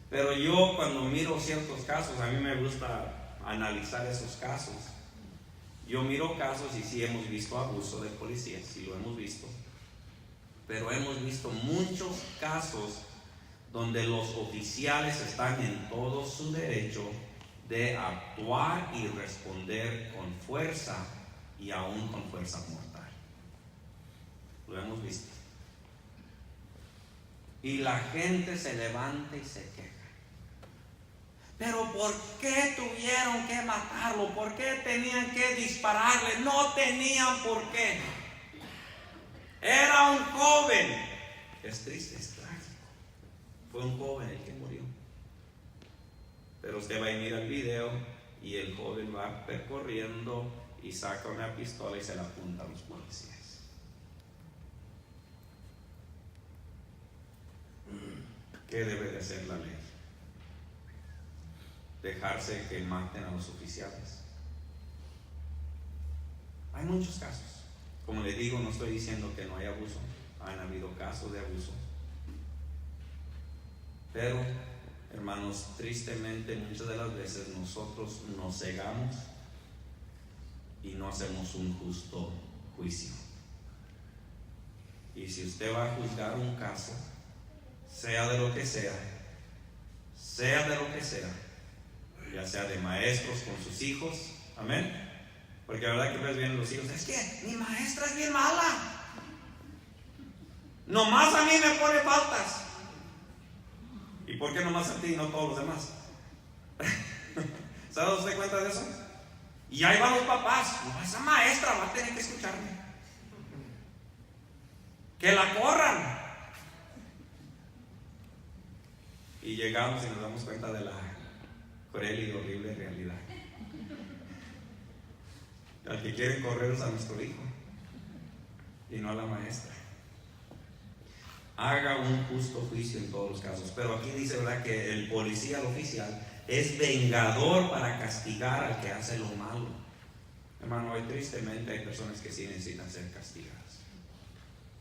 Speaker 1: Pero yo cuando miro ciertos casos, a mí me gusta analizar esos casos. Yo miro casos y sí hemos visto abuso de policías, sí lo hemos visto. Pero hemos visto muchos casos donde los oficiales están en todo su derecho de actuar y responder con fuerza y aún con fuerza mortal. Lo hemos visto. Y la gente se levanta y se queja. Pero ¿por qué tuvieron que matarlo? ¿Por qué tenían que dispararle? No tenían por qué. Era un joven. Es triste, es trágico. Fue un joven el que murió. Pero usted va y mira el video y el joven va percorriendo y saca una pistola y se la apunta a los policías. ¿Qué debe de hacer la ley? Dejarse que maten a los oficiales. Hay muchos casos. Como les digo, no estoy diciendo que no hay abuso. Han habido casos de abuso. Pero, hermanos, tristemente muchas de las veces nosotros nos cegamos y no hacemos un justo juicio. Y si usted va a juzgar un caso, sea de lo que sea, ya sea de maestros con sus hijos, amén, porque la verdad que ves bien los hijos, es que mi maestra es bien mala, nomás a mí me pone faltas. ¿Y por qué nomás a ti y no a todos los demás? ¿Se ha dado usted cuenta de eso? Y ahí van los papás, no, esa maestra va a tener que escucharme, que la corran. Y llegamos y nos damos cuenta de la cruel y horrible realidad. Al que quieren correr es a nuestro hijo y no a la maestra. Haga un justo juicio en todos los casos. Pero aquí dice, ¿verdad?, que el policía, el oficial, es vengador para castigar al que hace lo malo. Hermano, hoy tristemente hay personas que sí necesitan ser castigadas.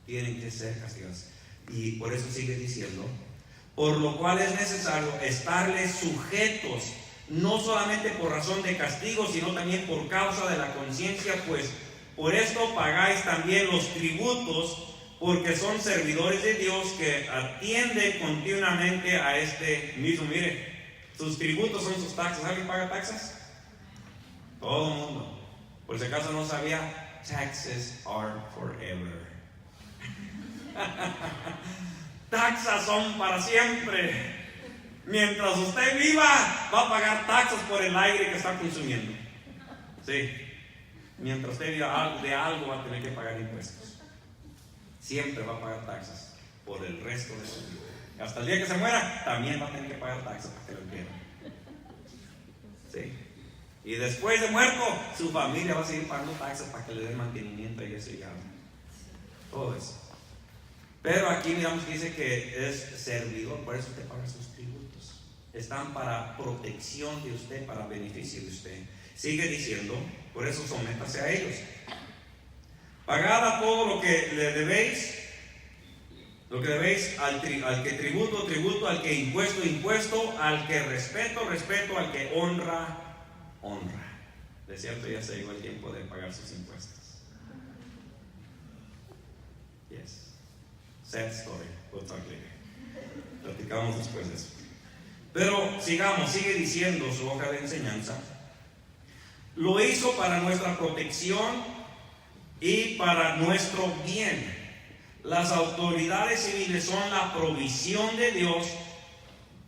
Speaker 1: Tienen que ser castigadas. Y por eso sigue diciendo, por lo cual es necesario estarles sujetos, no solamente por razón de castigo, sino también por causa de la conciencia, pues por esto pagáis también los tributos, porque son servidores de Dios que atienden continuamente a este mismo. Mire, sus tributos son sus taxas. ¿Alguien paga taxas? Todo el mundo. Por si acaso no sabía, taxes are forever. Taxas son para siempre. Mientras usted viva, va a pagar taxas por el aire que está consumiendo. Sí. Mientras usted viva de algo, va a tener que pagar impuestos. Siempre va a pagar taxas por el resto de su vida. Hasta el día que se muera, también va a tener que pagar taxas para que lo entierren. Sí. Y después de muerto, su familia va a seguir pagando taxas para que le den mantenimiento y eso y ya. Todo eso. Pero aquí miramos que dice que es servidor, por eso usted paga sus tributos. Están para protección de usted, para beneficio de usted. Sigue diciendo, por eso sométase a ellos. Pagad a todo lo que le debéis, Lo que debéis al que tributo, tributo, al que impuesto, impuesto, al que respeto, respeto, al que honra, honra. De cierto, ya se llegó el tiempo de pagar sus impuestos. Yes. Sad story. We'll talk later. Platicamos después de eso. Pero sigamos, sigue diciendo su hoja de enseñanza. Lo hizo para nuestra protección y para nuestro bien. Las autoridades civiles son la provisión de Dios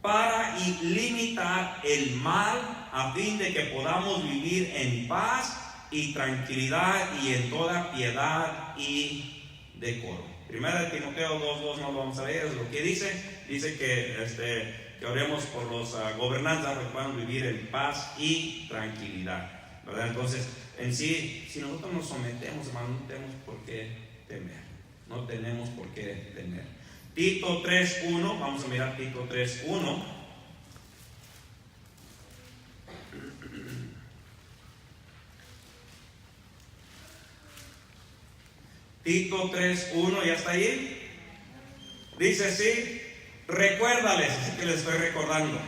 Speaker 1: para limitar el mal a fin de que podamos vivir en paz y tranquilidad y en toda piedad y decoro. Primera de Timoteo 2:2 no lo vamos a leer, es lo que dice que oremos por los gobernantes para que puedan vivir en paz y tranquilidad, ¿verdad? Entonces, en sí, si nosotros nos sometemos, hermano, no tenemos por qué temer. No tenemos por qué temer. Tito 3:1, vamos a mirar Tito 3:1. Tito 3:1, ¿ya está ahí? Dice así: recuérdales, así que les estoy recordando.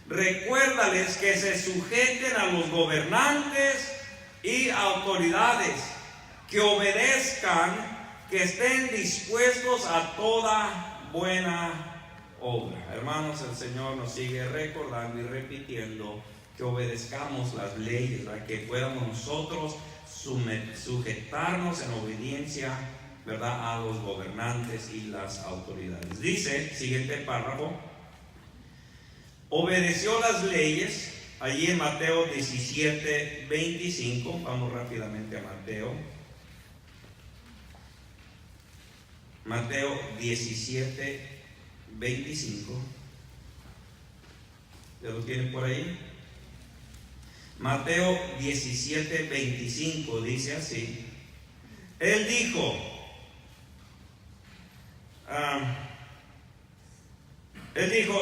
Speaker 1: Recuérdales que se sujeten a los gobernantes y autoridades, que obedezcan, que estén dispuestos a toda buena obra. Hermanos, el Señor nos sigue recordando y repitiendo que obedezcamos las leyes, ¿verdad? Que podamos nosotros sujetarnos en obediencia, ¿verdad?, a los gobernantes y las autoridades. Dice, siguiente párrafo, obedeció las leyes, allí en Mateo 17:25. Vamos rápidamente a Mateo 17:25. ¿Ya lo tienen por ahí? Mateo 17:25 dice así: Él dijo,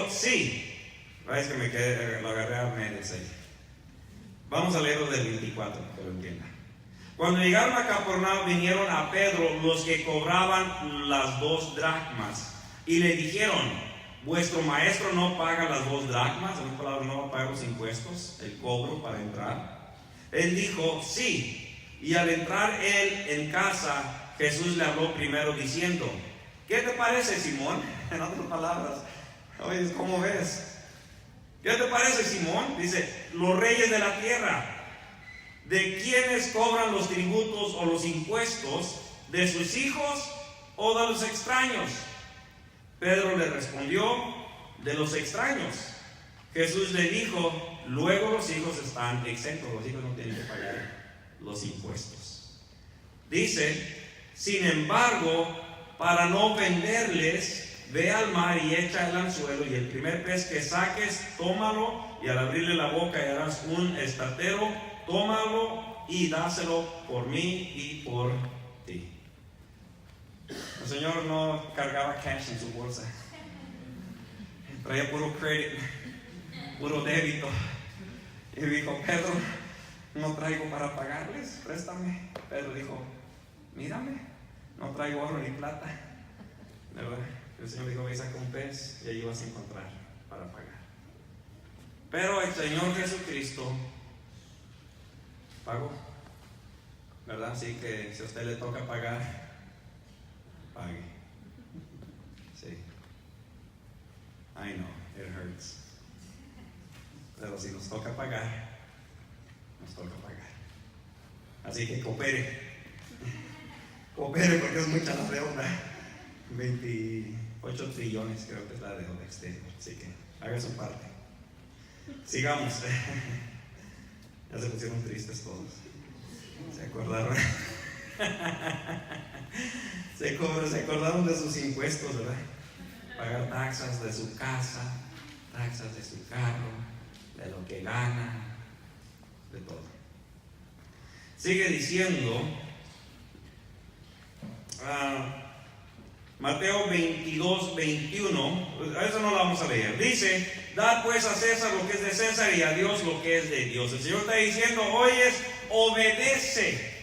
Speaker 1: sí. Es que me quedé, lo agarré a medias ahí. Vamos a leerlo del 24 para que lo entiendan. Cuando llegaron a Capernaum, vinieron a Pedro los que cobraban las 2 dracmas y le dijeron: ¿vuestro maestro no paga las 2 dracmas? En otras palabras, no va a pagar los impuestos, el cobro para entrar. Él dijo, sí. Y al entrar él en casa, Jesús le habló primero diciendo: ¿qué te parece, Simón? En otras palabras, oye, ¿cómo ves? ¿Qué te parece, Simón? Dice, los reyes de la tierra, ¿de quiénes cobran los tributos o los impuestos? ¿De sus hijos o de los extraños? Pedro le respondió, de los extraños. Jesús le dijo, luego los hijos están exentos, los hijos no tienen que pagar los impuestos. Dice, sin embargo, para no venderles, ve al mar y echa el anzuelo, y el primer pez que saques, tómalo, y al abrirle la boca y harás un estatero, tómalo y dáselo por mí y por ti. El Señor no cargaba cash en su bolsa, traía puro crédito, puro débito, y dijo, Pedro, no traigo para pagarles, préstame. Pedro dijo, mírame, no traigo oro ni plata, ¿verdad? El Señor dijo, ve, saca un pez y ahí vas a encontrar para pagar. Pero el Señor Jesucristo pagó, ¿verdad? Así que si a usted le toca pagar, pague. Sí. I know, it hurts. Pero si nos toca pagar, nos toca pagar. Así que coopere. Coopere porque es mucha la deuda. 28 trillones creo que es la deuda exterior. Así que haga su parte. Sigamos. Ya se pusieron tristes todos. ¿Se acordaron? Se acordaron de sus impuestos, ¿verdad? Pagar taxas de su casa, taxas de su carro, de lo que gana, de todo. Sigue diciendo Mateo 22:21, eso no lo vamos a leer. Dice, dad pues a César lo que es de César y a Dios lo que es de Dios. El Señor está diciendo, oyes, obedece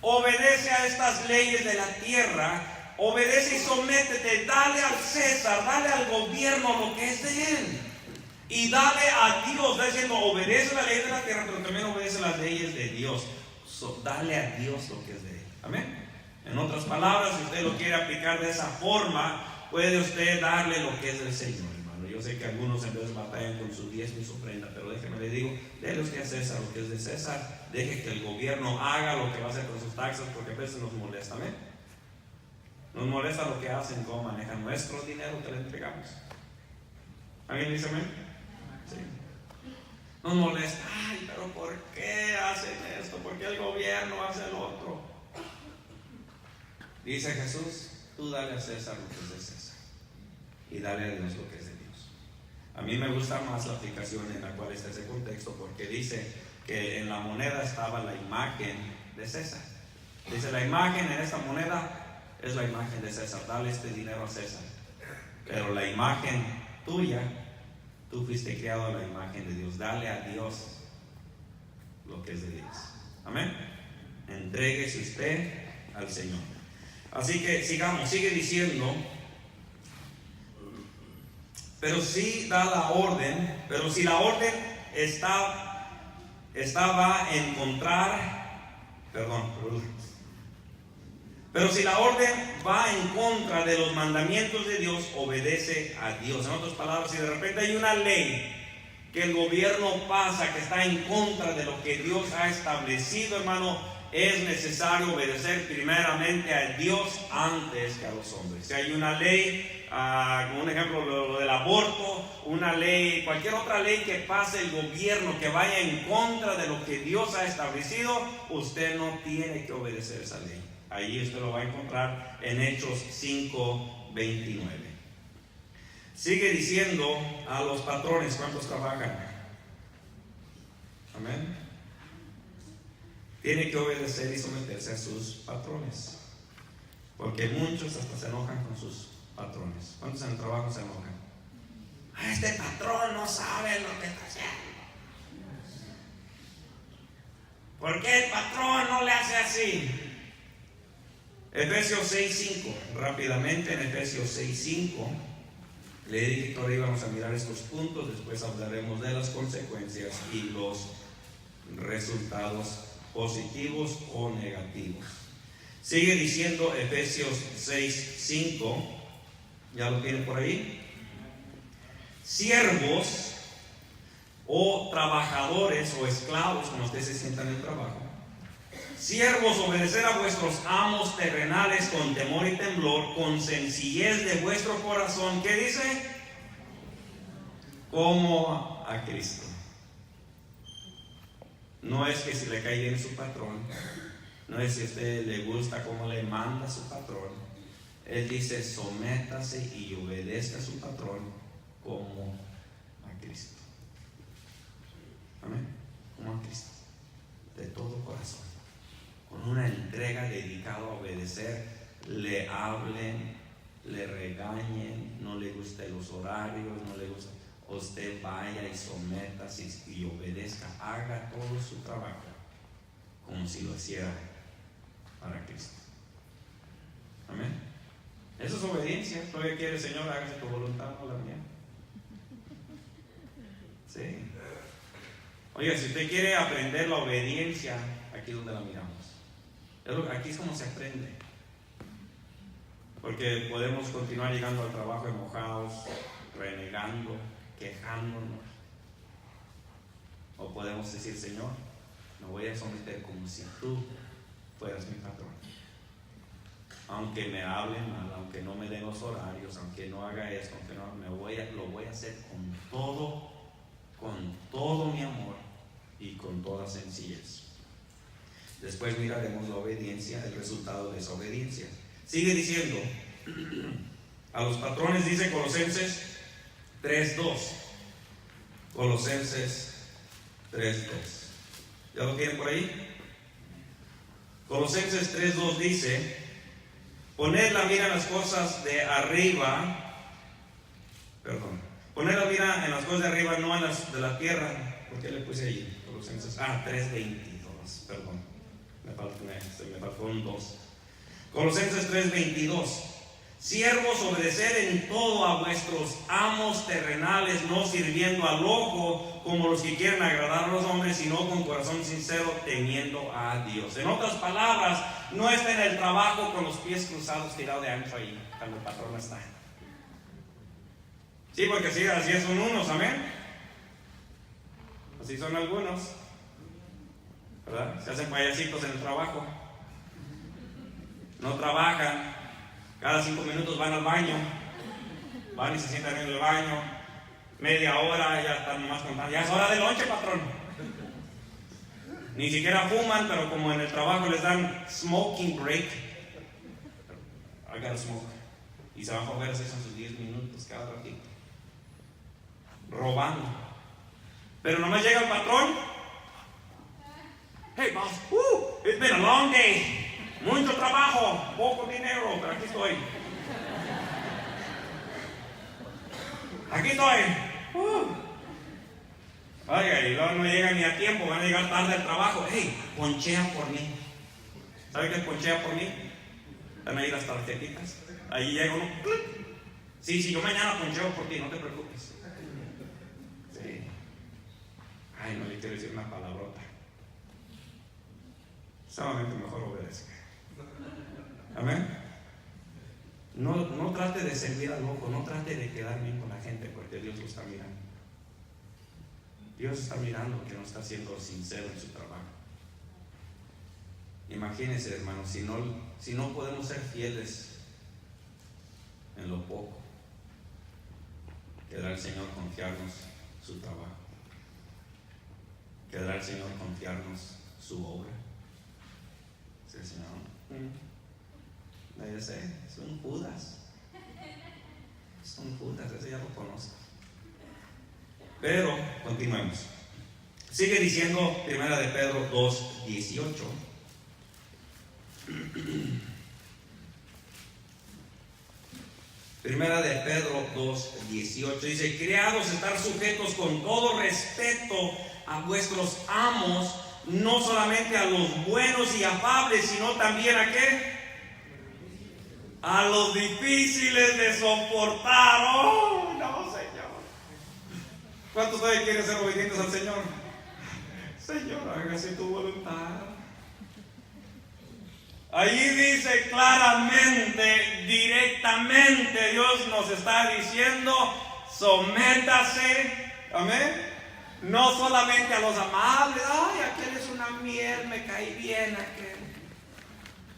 Speaker 1: a estas leyes de la tierra obedece y sométete, dale al César, dale al gobierno lo que es de él. Y dale a Dios, está diciendo, obedece la ley de la tierra, pero también obedece las leyes de Dios. Dale a Dios lo que es de él. Amén. En otras palabras, si usted lo quiere aplicar de esa forma, puede usted darle lo que es del Señor, hermano. Yo sé que algunos en vez batallan con su diezmo y su ofrenda, pero déjeme le digo, déle usted a César lo que es de César. Deje que el gobierno haga lo que va a hacer con sus taxas, porque a veces nos molesta. Amén. Nos molesta lo que hacen, cómo manejan nuestro dinero que le entregamos. ¿Alguien dice amén? Sí. Nos molesta, ay, pero ¿por qué hacen esto? ¿Por qué el gobierno hace el otro? Dice Jesús, tú dale a César lo que es de César y dale a Dios lo que es de Dios. A mí me gusta más la aplicación en la cual está ese contexto, porque dice que en la moneda estaba la imagen de César. Dice, la imagen en esta moneda es la imagen de César, dale este dinero a César. Pero la imagen tuya, tú fuiste creado a la imagen de Dios, dale a Dios lo que es de Dios. Amén. Entréguese usted al Señor. Así que sigamos, sigue diciendo, pero si da la orden, pero si la orden estaba a encontrar, pero si la orden va en contra de los mandamientos de Dios, obedece a Dios. En otras palabras, si de repente hay una ley que el gobierno pasa que está en contra de lo que Dios ha establecido, hermano, es necesario obedecer primeramente a Dios antes que a los hombres. Si hay una ley, como un ejemplo lo del aborto, una ley, cualquier otra ley que pase el gobierno que vaya en contra de lo que Dios ha establecido, usted no tiene que obedecer esa ley. Allí usted lo va a encontrar en Hechos 5:29. Sigue diciendo a los patrones, ¿cuántos trabajan? Amén. Tiene que obedecer y someterse a sus patrones, porque muchos hasta se enojan con sus patrones. ¿Cuántos en el trabajo se enojan? Este patrón no sabe lo que está haciendo. ¿Por qué el patrón no le hace así? Efesios 6:5, rápidamente en Efesios 6:5, le dije que ahora íbamos a mirar estos puntos, después hablaremos de las consecuencias y los resultados positivos o negativos. Sigue diciendo Efesios 6:5, ¿ya lo tienen por ahí? Siervos o trabajadores o esclavos, como ustedes se sientan en el trabajo. Siervos, obedecer a vuestros amos terrenales con temor y temblor, con sencillez de vuestro corazón. ¿Qué dice? Como a Cristo. No es que si le cae bien su patrón, no es si a usted le gusta cómo le manda su patrón. Él dice, sométase y obedezca a su patrón como a Cristo. Amén. Como a Cristo, de todo corazón, con una entrega dedicada a obedecer. Le hablen, le regañen, no le gusten los horarios, no le gusta, usted vaya y sométase y obedezca, haga todo su trabajo como si lo hiciera para Cristo. Amén. Eso es obediencia. Todavía quiere, Señor, hágase tu voluntad, no la mía. Sí. Oiga, si usted quiere aprender la obediencia, aquí es donde la miramos. Aquí es como se aprende. Porque podemos continuar llegando al trabajo enojados, renegando, quejándonos. O podemos decir, Señor, me voy a someter como si tú fueras mi patrón. Aunque me hablen mal, aunque no me den los horarios, aunque no haga esto, aunque no, lo voy a hacer con todo mi amor y con toda sencillez. Después miraremos la obediencia, el resultado de esa obediencia. Sigue diciendo, a los patrones dice Colosenses 3:2. Colosenses 3:2. ¿Ya lo tienen por ahí? Colosenses 3:2 dice, poned la mira en las cosas de arriba, poned la mira en las cosas de arriba, no en las de la tierra. ¿Por qué le puse ahí? Colosenses 3:22, perdón, me faltó un 2. Colosenses 3:22. Siervos, obedeced en todo a vuestros amos terrenales, no sirviendo al ojo como los que quieren agradar a los hombres, sino con corazón sincero, temiendo a Dios. En otras palabras, no está en el trabajo con los pies cruzados, tirado de ancho ahí, cuando el patrón está. Sí, porque sí, así son unos, amén. Así son algunos, ¿verdad? Se hacen payasitos en el trabajo. No trabajan. Cada 5 minutos van al baño. Van y se sientan en el baño. Media hora, ya están nomás contando. Ya es hora de lonche, patrón. Ni siquiera fuman, pero como en el trabajo les dan smoking break. I gotta smoke. Y se van a joder, esos son sus 10 minutos cada ratito. Robando. Pero nomás llega el patrón. Hey boss, it's been a long day. Mucho trabajo, poco dinero, pero aquí estoy. Aquí estoy. Oiga, y luego no llegan ni a tiempo, van a llegar tarde al trabajo. Hey, ponchea por mí. ¿Sabe qué es ponchea por mí? Están ahí las tarjetitas. Ahí llega uno. Sí, yo mañana poncheo por ti, no te preocupes. Sí. Ay, no le quiero decir una palabrota. Solamente mejor obedezca. Amén. No trate de servir al ojo, no trate de quedar bien con la gente, porque Dios lo está mirando. Dios está mirando que no está siendo sincero en su trabajo. Imagínense, hermanos, si no podemos ser fieles en lo poco, quedará el Señor confiarnos su trabajo, quedará el Señor confiarnos su obra. Sí, Señor. Ya sé, es un Judas. Es un Judas, ese ya lo conozco. Pero continuemos. Sigue diciendo Primera de Pedro 2:18. Primera de Pedro 2:18 dice: criados, estar sujetos con todo respeto a vuestros amos, no solamente a los buenos y afables, sino también a ¿qué? A los difíciles de soportar. ¡Oh, no, Señor! ¿Cuántos de ustedes quieren ser obedientes al Señor? Señor, hágase tu voluntad. Ahí dice claramente, directamente, Dios nos está diciendo: sométase, amén. No solamente a los amables, ay, aquel es una miel, me cae bien aquel.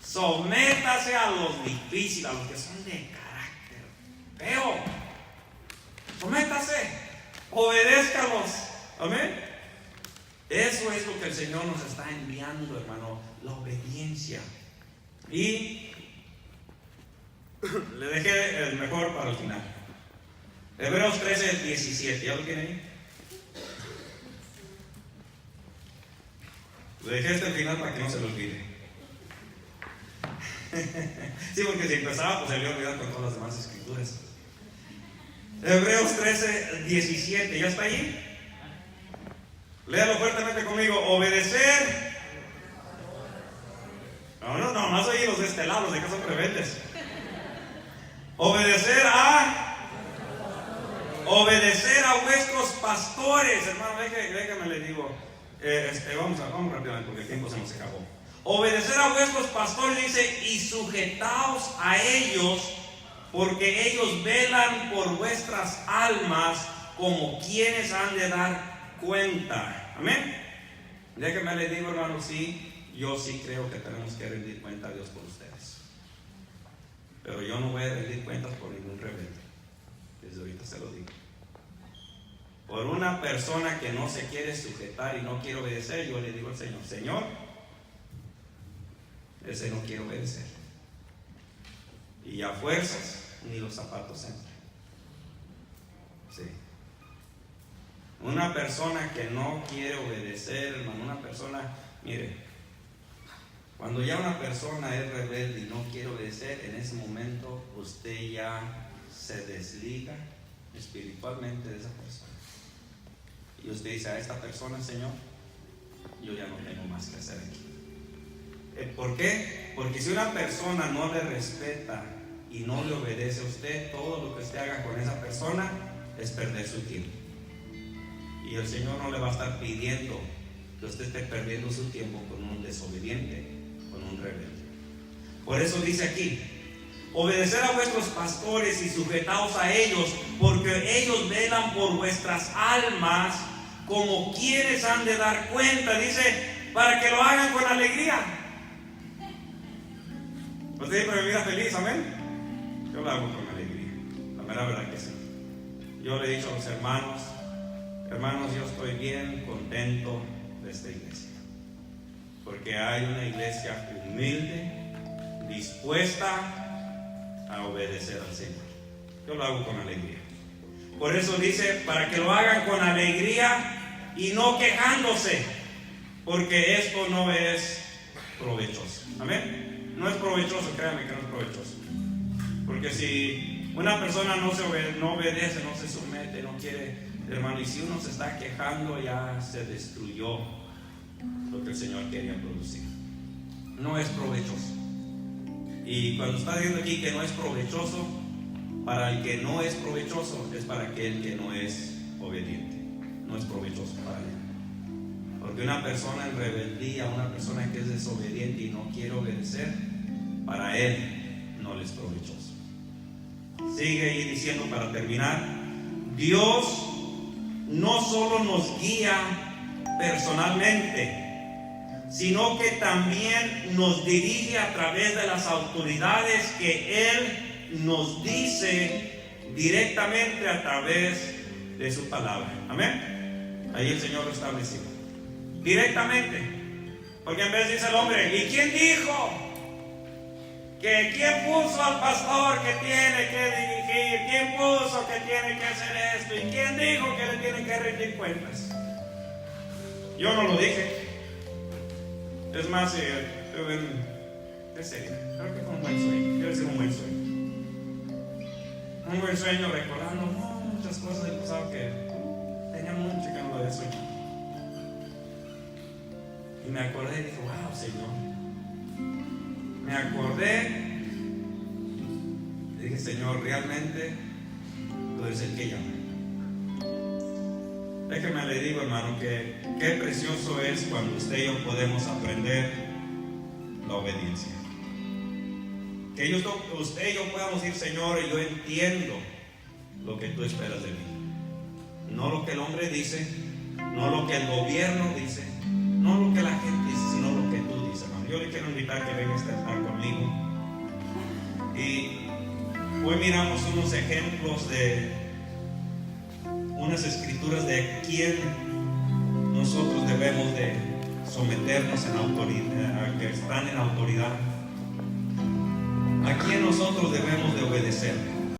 Speaker 1: Sométase a los difíciles, a los que son de carácter feo. Sométase, obedézcalos, amén. Eso es lo que el Señor nos está enviando, hermano, la obediencia. Y le dejé el mejor para el final. Hebreos 13:17, ¿ya lo tienen ahí? Le dejé este al final para que no se lo olvide. Sí, porque si empezaba, pues se le iba a olvidar con todas las demás escrituras. Hebreos 13:17, ¿ya está ahí? Léalo fuertemente conmigo. Obedecer. No, más oí los de este lado, los de que son rebeldes. Obedecer a vuestros pastores, hermano. Déjame le digo. Vamos rápidamente porque el tiempo se nos acabó. Obedecer a vuestros pastores, dice, y sujetaos a ellos, porque ellos velan por vuestras almas como quienes han de dar cuenta. Amén. Déjenme les digo, hermano, yo sí creo que tenemos que rendir cuenta a Dios por ustedes. Pero yo no voy a rendir cuentas por ningún rebelde. Desde ahorita se lo digo. Por una persona que no se quiere sujetar y no quiere obedecer, yo le digo al Señor: Señor, ese no quiere obedecer. Y a fuerzas ni los zapatos entran. Sí. Una persona que no quiere obedecer, hermano, una persona, mire, cuando ya una persona es rebelde y no quiere obedecer, en ese momento usted ya se desliga espiritualmente de esa persona. Y usted dice: a esta persona, Señor, yo ya no tengo más que hacer aquí. ¿Por qué? Porque si una persona no le respeta y no le obedece a usted, todo lo que usted haga con esa persona es perder su tiempo. Y el Señor no le va a estar pidiendo que usted esté perdiendo su tiempo con un desobediente, con un rebelde. Por eso dice aquí: obedecer a vuestros pastores y sujetaos a ellos, porque ellos velan por vuestras almas, como quienes han de dar cuenta. Dice, para que lo hagan con alegría. ¿Usted siempre me mira feliz? Amén. Yo lo hago con alegría, la mera verdad que sí. Yo le he dicho a los hermanos, yo estoy bien contento de esta iglesia, porque hay una iglesia humilde, dispuesta a obedecer al Señor. Yo lo hago con alegría. Por eso dice, para que lo hagan con alegría y no quejándose, porque esto no es provechoso. Amén. No es provechoso, créanme que no es provechoso. Porque si una persona no obedece, no se somete, no quiere, hermano, y si uno se está quejando, ya se destruyó lo que el Señor quería producir. No es provechoso. Y cuando está diciendo aquí que no es provechoso, para el que no es provechoso es para aquel que no es obediente. No es provechoso para él. Porque una persona en rebeldía, una persona que es desobediente y no quiere obedecer, para él no le es provechoso. Sigue ahí diciendo para terminar: Dios no solo nos guía personalmente, sino que también nos dirige a través de las autoridades que Él nos dice directamente a través de su palabra. Amén. Ahí el Señor lo estableció directamente. Porque en vez dice el hombre: ¿y quién dijo? ¿Quién puso al pastor que tiene que dirigir? ¿Quién puso que tiene que hacer esto? ¿Y quién dijo que le tiene que rendir cuentas? Yo no lo dije. Es más, ¿qué sería? Creo que fue un buen sueño. Debe ser un buen sueño. Un buen sueño recordando muchas cosas del pasado que tenía mucho que no lo había soñado. Y me acordé y dije: wow, Señor. Me acordé y dije: Señor, realmente tú eres el que llama. Déjeme le digo, hermano, que qué precioso es cuando usted y yo podemos aprender la obediencia. Que usted y yo podamos decir: Señor, yo entiendo lo que tú esperas de mí. No lo que el hombre dice, no lo que el gobierno dice, no lo que la gente dice, sino lo que tú dices, hermano. Yo le quiero invitar que venga a estar conmigo. Y hoy miramos unos ejemplos de unas escrituras de quién nosotros debemos de someternos en autoridad, a que están en autoridad, a quién nosotros debemos de obedecer.